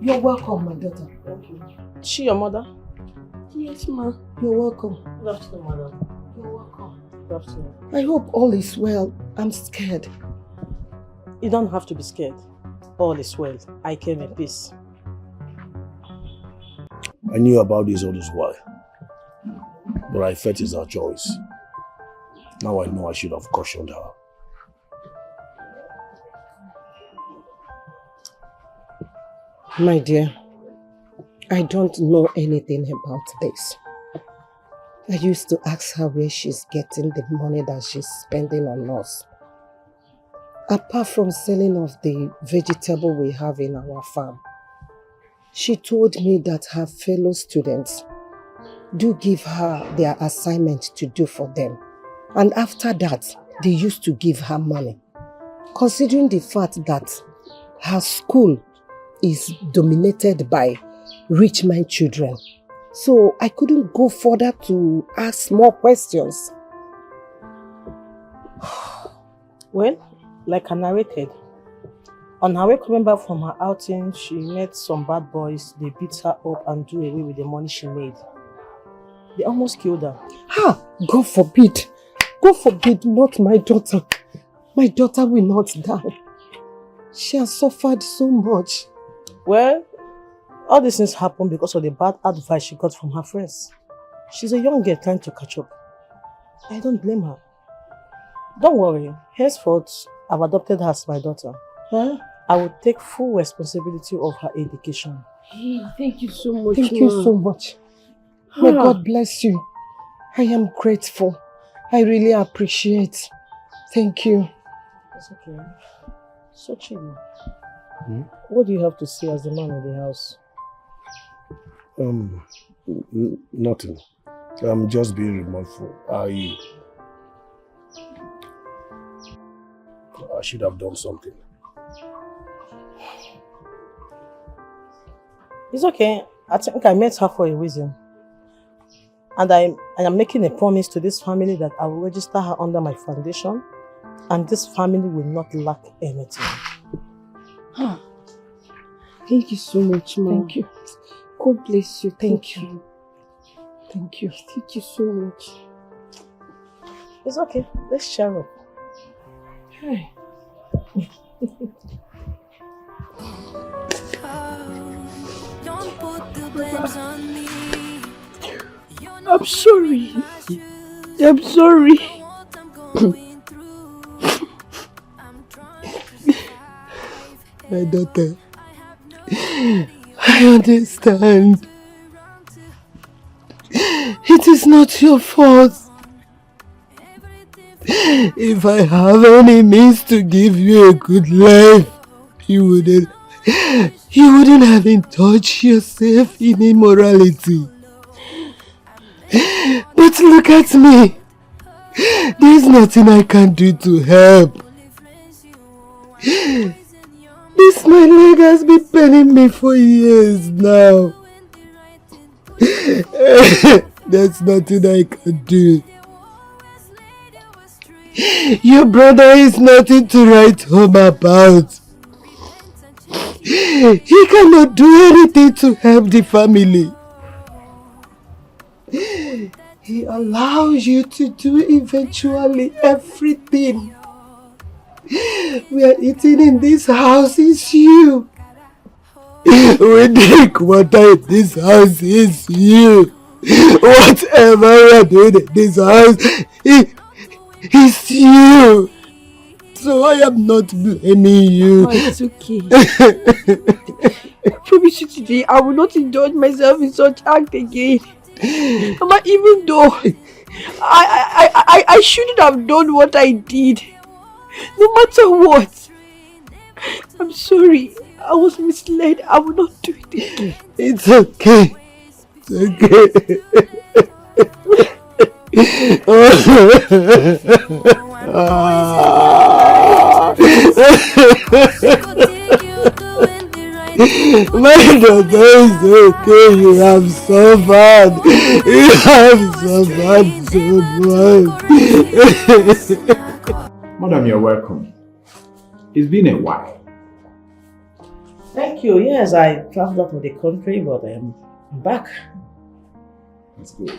you're welcome, my daughter. Thank you. Is she your mother? Yes, ma. You're welcome. Good afternoon, mother. You're welcome. Good afternoon. I hope all is well. I'm scared. You don't have to be scared. All is well. I came in peace. I knew about this all this while, but I felt it's her choice. Now I know I should have cautioned her. My dear, I don't know anything about this. I used to ask her where she's getting the money that she's spending on us. Apart from selling off the vegetable we have in our farm, she told me that her fellow students do give her their assignment to do for them. And after that, they used to give her money. Considering the fact that her school is dominated by rich man children. So I couldn't go further to ask more questions. Well, like I narrated, on her way coming back from her outing, she met some bad boys. They beat her up and do away with the money she made. They almost killed her. Ah, God forbid. God forbid, not my daughter. My daughter will not die. She has suffered so much. Well, all these things happen because of the bad advice she got from her friends. She's a young girl trying to catch up. I don't blame her. Don't worry. Henceforth, I've adopted her as my daughter. Huh? I will take full responsibility of her education. Hey, thank you so much. Thank you so much. May God bless you. I am grateful. I really appreciate. Thank you. It's okay. So Chidi, what do you have to say as the man of the house? Nothing. I'm just being remorseful. I should have done something. It's okay. I think I met her for a reason. And I am making a promise to this family that I will register her under my foundation. And this family will not lack anything. Thank you so much, Ma. Thank you. God bless you. Thank you. Thank you. Thank you so much. It's okay. Let's share up. Hey. I'm sorry. I'm sorry. My daughter, I understand. It is not your fault. If I have any means to give you a good life, you wouldn't have indulged yourself in immorality. But look at me. There's nothing I can do to help. This my leg has been paining me for years now. There's nothing I can do. Your brother is nothing to write home about. He cannot do anything to help the family. He allows you to do eventually everything. We are eating in this house is you. We drink water in this house is you. Whatever we are doing in this house is you. So I am not blaming you. Oh, it's okay. I promise you today, I will not indulge myself in such act again. Mama, even though I shouldn't have done what I did. No matter what. I'm sorry. I was misled. I will not do it again. It's okay. It's okay. My daughter is okay. You have suffered. You have suffered so much. Madam, you're welcome. It's been a while. Thank you. Yes, I traveled out of the country, but I'm back. That's good.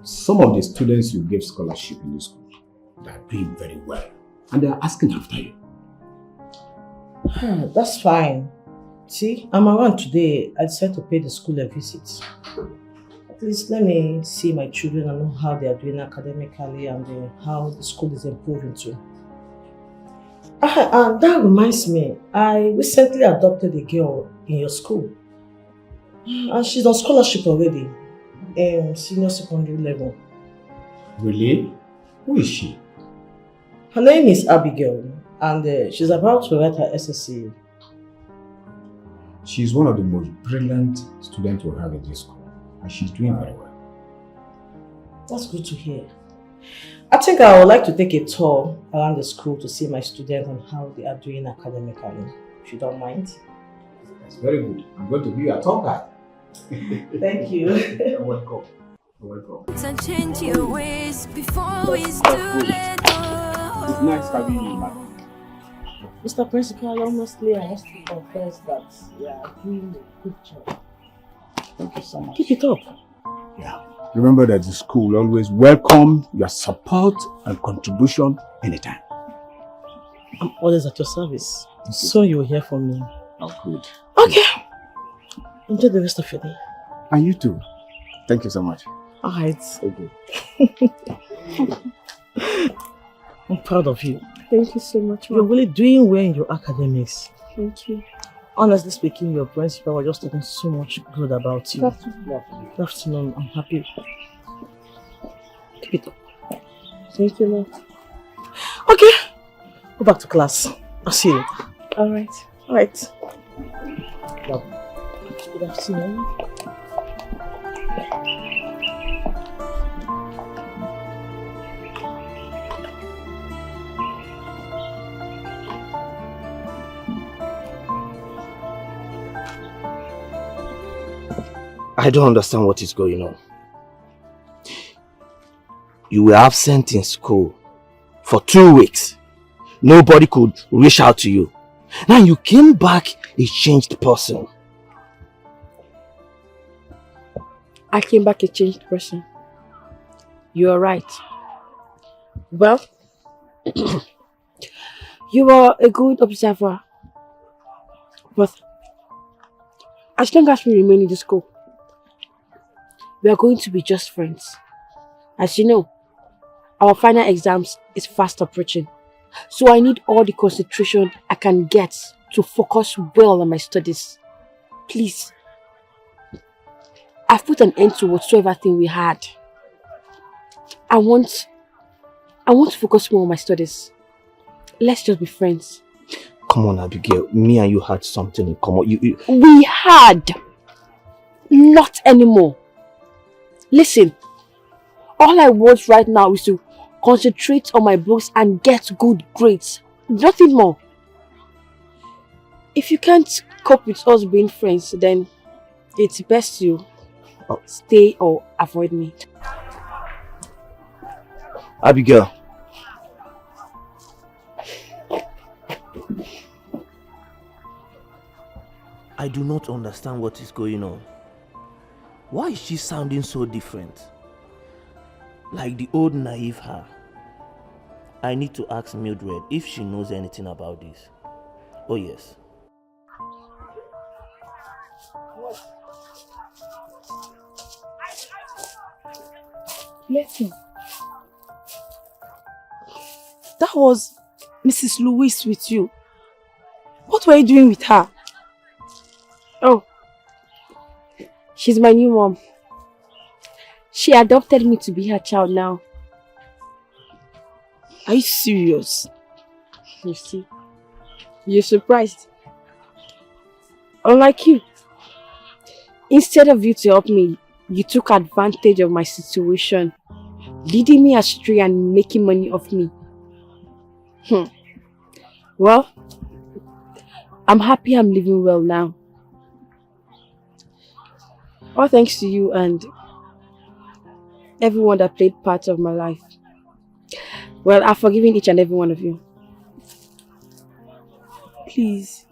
Some of the students you gave scholarship in this school, they are doing very well. And they are asking after you. That's fine. See, I'm around today. I decided to pay the school a visit. At least let me see my children and know how they are doing academically and how the school is improving too. And that reminds me, I recently adopted a girl in your school. And she's on scholarship already, senior secondary level. Really? Who is she? Her name is Abigail, and she's about to write her SSC. She's one of the most brilliant students we have in this school, and she's doing very well. That's good to hear. I think I would like to take a tour around the school to see my students and how they are doing academically, if you don't mind. That's very good. I'm going to be your tour guide. Thank you. You're welcome. You're welcome. Change your ways before it's too late. It's nice having you, madam. Mr. Principal, honestly, I must confess that you are doing a good job. Thank you so much. Keep it up. Yeah. Remember that the school always welcome your support and contribution anytime. I'm always at your service. So you'll hear from me. Oh, good. Okay. Enjoy the rest of your day. And you too. Thank you so much. Alright. Okay. I'm proud of you. Thank you so much, You're really doing well in your academics. Thank you. Honestly speaking, your principal was just talking so much good about you. Good afternoon. Good afternoon. I'm happy. Keep it up. Thank you, Mom. Okay. Go back to class. I'll see you later. Alright. Alright. Good afternoon. I don't understand what is going on. You were absent in school for 2 weeks. Nobody could reach out to you. Now you came back a changed person. I came back a changed person. You're right. Well, you are a good observer. But as long as we remain in the school, we are going to be just friends. As you know, our final exams is fast approaching. So I need all the concentration I can get to focus well on my studies. Please. I've put an end to whatsoever thing we had. I want to focus more on my studies. Let's just be friends. Come on, Abigail. Me and you had something in common. We had. Not anymore. Listen. All I want right now is to concentrate on my books and get good grades. Nothing more. If you can't cope with us being friends, then it's best you stay or avoid me. Abigail. I do not understand what is going on. Why is she sounding so different? Like the old naive her. I need to ask Mildred if she knows anything about this. Oh yes. Listen. That was Mrs. Louise with you. What were you doing with her? Oh, she's my new mom. She adopted me to be her child now. Are you serious? You see, you're surprised. Unlike you, instead of you to help me, you took advantage of my situation, leading me astray and making money off me. Well, I'm happy I'm living well now. All thanks to you and everyone that played part of my life. Well, I've forgiven each and every one of you. Please,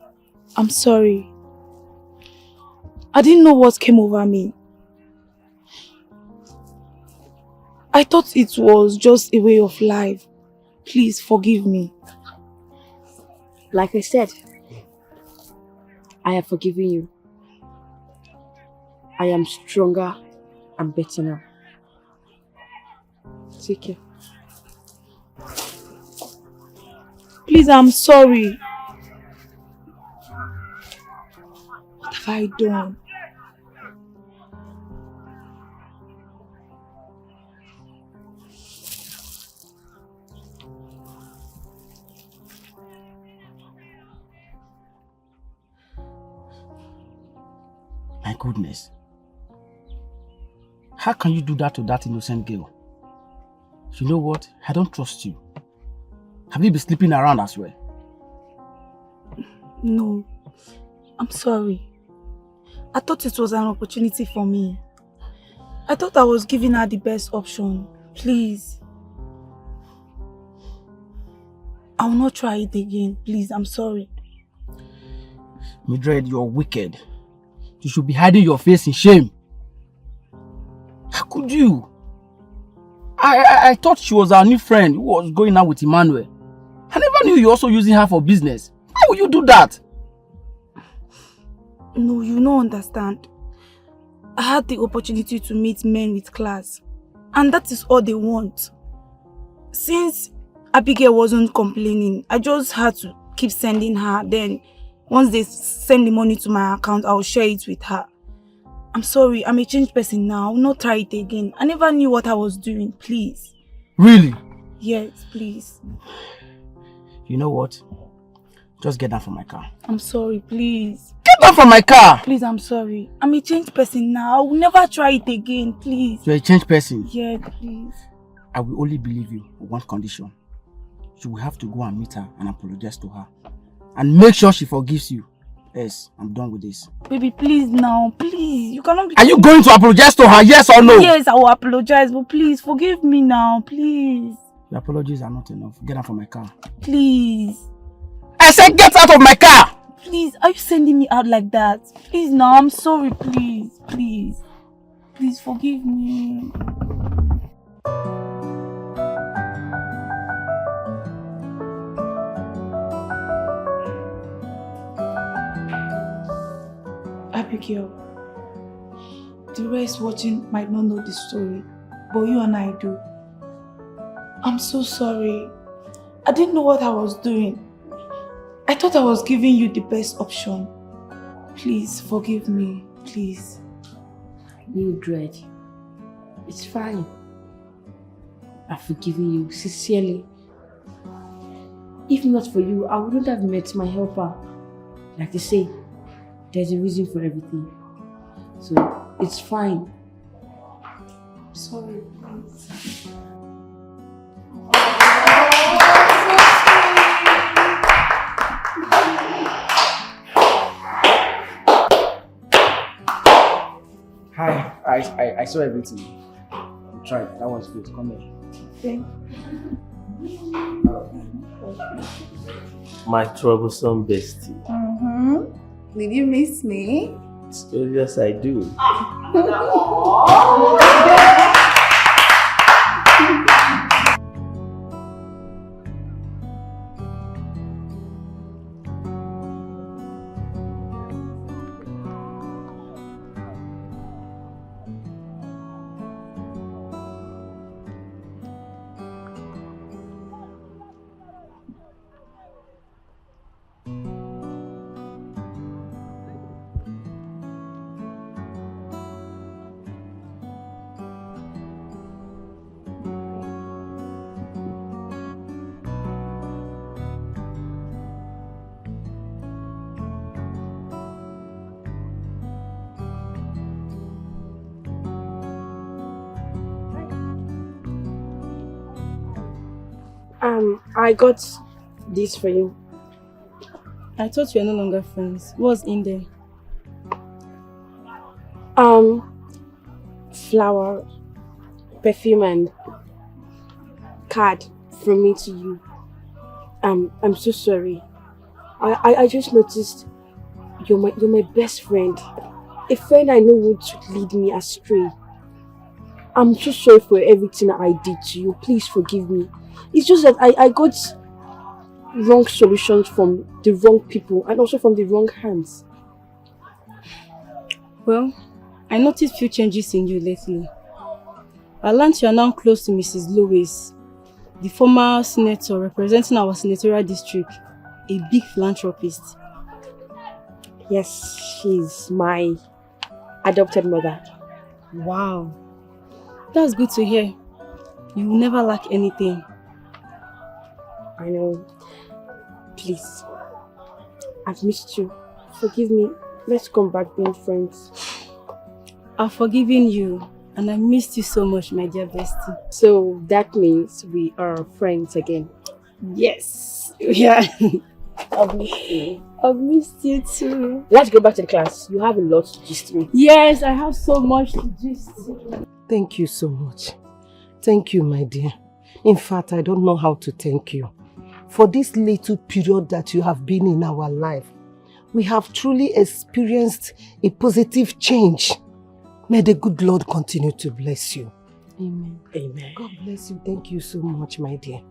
I'm sorry. I didn't know what came over me. I thought it was just a way of life. Please forgive me. Like I said, I have forgiven you. I am stronger and better now. Take care. Please, I'm sorry. What have I done? My goodness. How can you do that to that innocent girl? You know what? I don't trust you. Have you been sleeping around as well? No, I'm sorry. I thought it was an opportunity for me. I thought I was giving her the best option. Please. I will not try it again. Please, I'm sorry. Mildred, you're wicked. You should be hiding your face in shame. How could you? I thought she was our new friend who was going out with Emmanuel. I never knew you were also using her for business. Why would you do that? No, you don't understand. I had the opportunity to meet men with class. And that is all they want. Since Abigail wasn't complaining, I just had to keep sending her. Then, once they send the money to my account, I'll share it with her. I'm sorry, I'm a changed person now. I will not try it again. I never knew what I was doing. Please. Really? Yes, please. You know what? Just get down from my car. I'm sorry, please. Get down from my car! Please, I'm sorry. I'm a changed person now. I will never try it again, please. You're a changed person? Yeah, please. I will only believe you on one condition. You will have to go and meet her and apologize to her. And make sure she forgives you. Yes, I'm done with this. Baby, please now, please. You cannot be... Are you going to apologize to her, yes or no? Yes, I will apologize, but please, forgive me now, please. Your apologies are not enough. Get out from my car. Please. I said get out of my car! Please, are you sending me out like that? Please now, I'm sorry, please, please. Please forgive me. Abigail, the rest watching might not know the story, but you and I do. I'm so sorry. I didn't know what I was doing. I thought I was giving you the best option. Please forgive me, please. Mildred, it's fine. I've forgiven you sincerely. If not for you, I wouldn't have met my helper. Like they say, there's a reason for everything. So, it's fine. Sorry, please. Hi, I saw everything. You tried. That was good. Come here. Thank My troublesome bestie. Did you miss me? Yes, I do. I got this for you. I thought you were no longer friends. What's in there? Flower, perfume, and card from me to you. I'm so sorry. I just noticed you're my best friend. A friend I know would lead me astray. I'm so sorry for everything I did to you. Please forgive me. It's just that I got wrong solutions from the wrong people and also from the wrong hands. Well, I noticed few changes in you lately. I learned you are now close to Mrs. Lewis, the former senator representing our senatorial district, a big philanthropist. Yes, she's my adopted mother. Wow, that's good to hear. You will never lack anything. I know. Please, I've missed you. Forgive me. Let's come back being friends. I've forgiven you, and I missed you so much, my dear bestie. So that means we are friends again. Yes. Yeah. I've missed you. I've missed you too. Let's go back to the class. You have a lot to gist me. Yes, I have so much to gist. Thank you so much. Thank you, my dear. In fact, I don't know how to thank you. For this little period that you have been in our life, we have truly experienced a positive change. May the good Lord continue to bless you. Amen. Amen. God bless you. Thank you so much, my dear.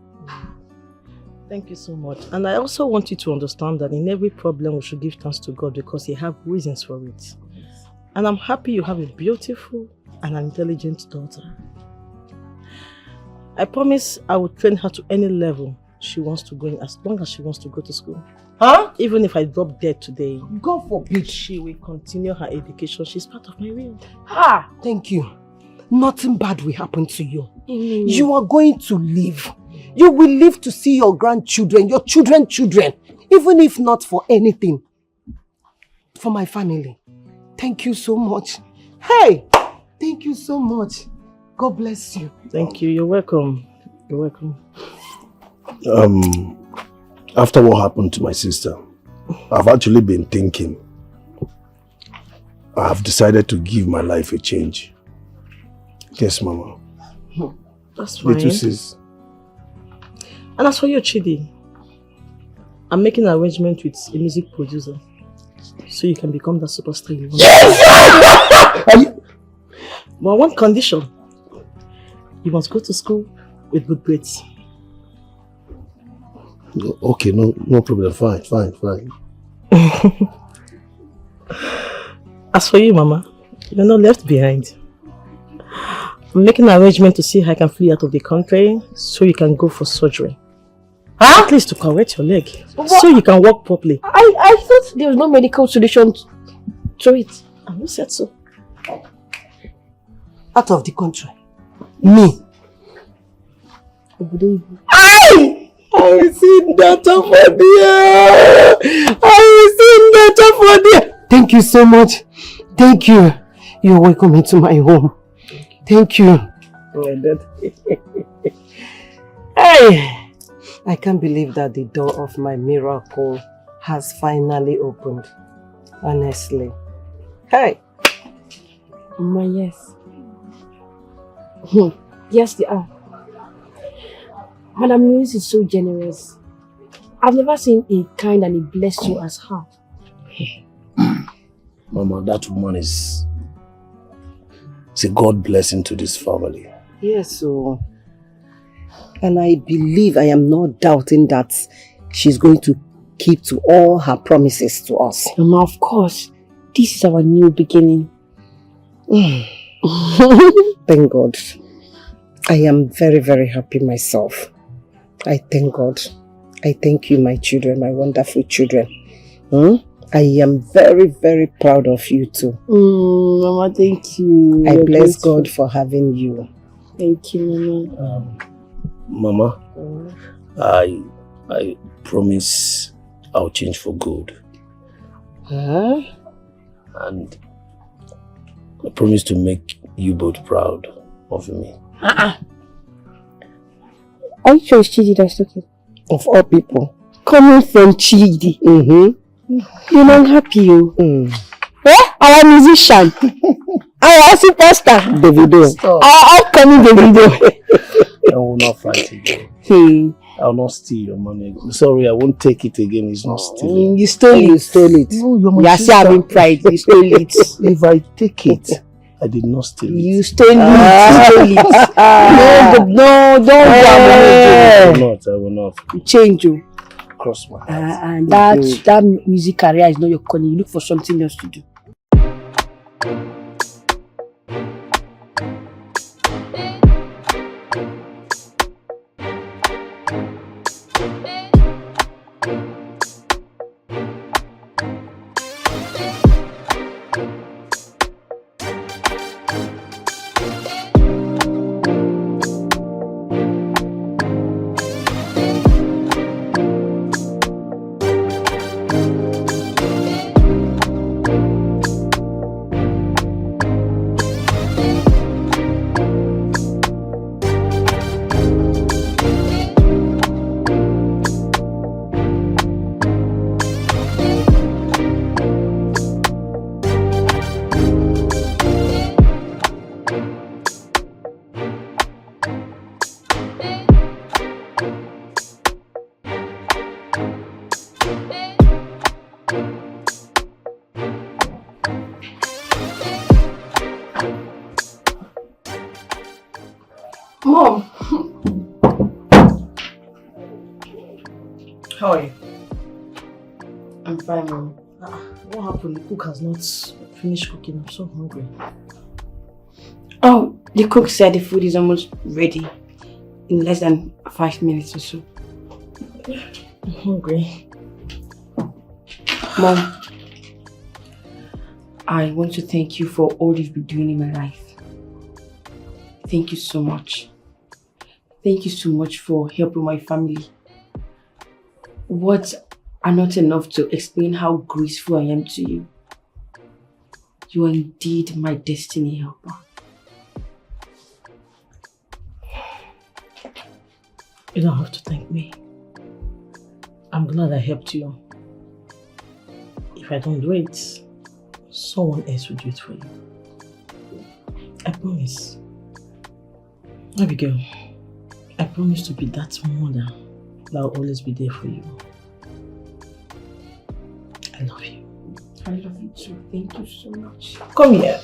Thank you so much. And I also want you to understand that in every problem we should give thanks to God because He has reasons for it. Yes. And I'm happy you have a beautiful and an intelligent daughter. I promise I will train her to any level she wants to go in as long as she wants to go to school. Huh? Even if I drop dead today, God forbid, she will continue her education. She's part of my will. Ah, thank you. Nothing bad will happen to you. You are going to live. You will live to see your grandchildren, your children, even if not for anything. For my family. Thank you so much. Hey, thank you so much. God bless you. Thank you. You're welcome. You're welcome. After what happened to my sister, I've actually been thinking. I've decided to give my life a change. Yes, Mama. That's fine. Little sis. And as for you, Chidi, I'm making an arrangement with a music producer so you can become the superstar you want. Yes! But one condition. You must go to school with good grades. Okay, no problem. Fine. As for you, Mama, you're not left behind. I'm making an arrangement to see how I can flee out of the country so you can go for surgery. Huh? At least to correct your leg. So you can walk properly. I thought there was no medical solution to it. And who said so? Out of the country. Me. I will see data for there. I will see data for there. Thank you so much. Thank you. You're welcome into my home. Thank you. Hey, I can't believe that the door of my miracle has finally opened. Honestly. Hey. Yes. Yes, they are. Madam News is so generous. I've never seen a kind and a blessed soul as her. Mama, that woman is a God blessing to this family. Yes, so. And I believe, I am not doubting that she's going to keep to all her promises to us. Mama, of course. This is our new beginning. Thank God. I am very, very happy myself. I thank God. I thank you, my children, my wonderful children. I am very, very proud of you too. Mama, thank you. I bless God for having you. Thank you, Mama. Mama, I promise I'll change for good. Huh? And I promise to make you both proud of me. Are you sure it's Chidi that's talking? Of all people. Coming from Chidi. You're not happy, Our musician. Our superstar. Davido. Our upcoming Davido. I will not fight again. I will not steal your money. Sorry, I won't take it again. It's not stealing. You stole it. You stole it. No, you're my You are still having pride. You stole it. If I take it, I did not steal it. You stole it. You stole it. No, don't. I will not. Change you. Cross my heart. And that music career is not your calling. You look for something else to do. Mom! How are you? I'm fine, Mom. What happened? The cook has not finished cooking. I'm so hungry. Oh, the cook said the food is almost ready in less than 5 minutes or so. I'm hungry. Mom, I want to thank you for all you've been doing in my life. Thank you so much. Thank you so much for helping my family. Words are not enough to explain how grateful I am to you. You are indeed my destiny helper. You don't have to thank me. I'm glad I helped you. If I don't do it, someone else will do it for you. I promise. Abigail, I promise to be that mother that will always be there for you. I love you. I love you too. Thank you so much. Come here.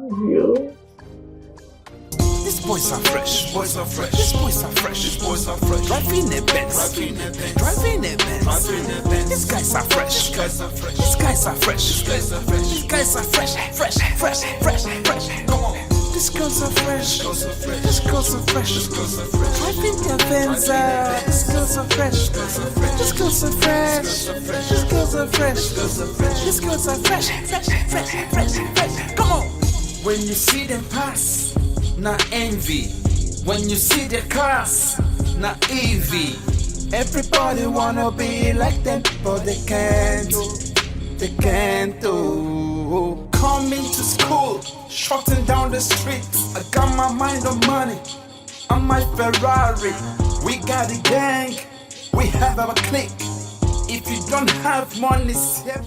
You. These boys are fresh, boys are fresh. These boys are fresh, these boys are fresh. Driving a Benz, driving a Benz. These guys are fresh, these guys are fresh. These guys are fresh, these guys are fresh. These guys are fresh, fresh, fresh, fresh, fresh. Come on. These girls are fresh, these girls are fresh. These girls are fresh, these girls are fresh. Driving their Benz, these girls are fresh, these girls are fresh. These girls are fresh, these girls are fresh. These girls are fresh, fresh, fresh, fresh, fresh. Come on. When you see them pass, not envy. When you see their cars, not envy. Everybody wanna be like them, but they can't. They can't do. Coming to school, shutting down the street. I got my mind on money, on my Ferrari. We got a gang, we have our clique. If you don't have money, save.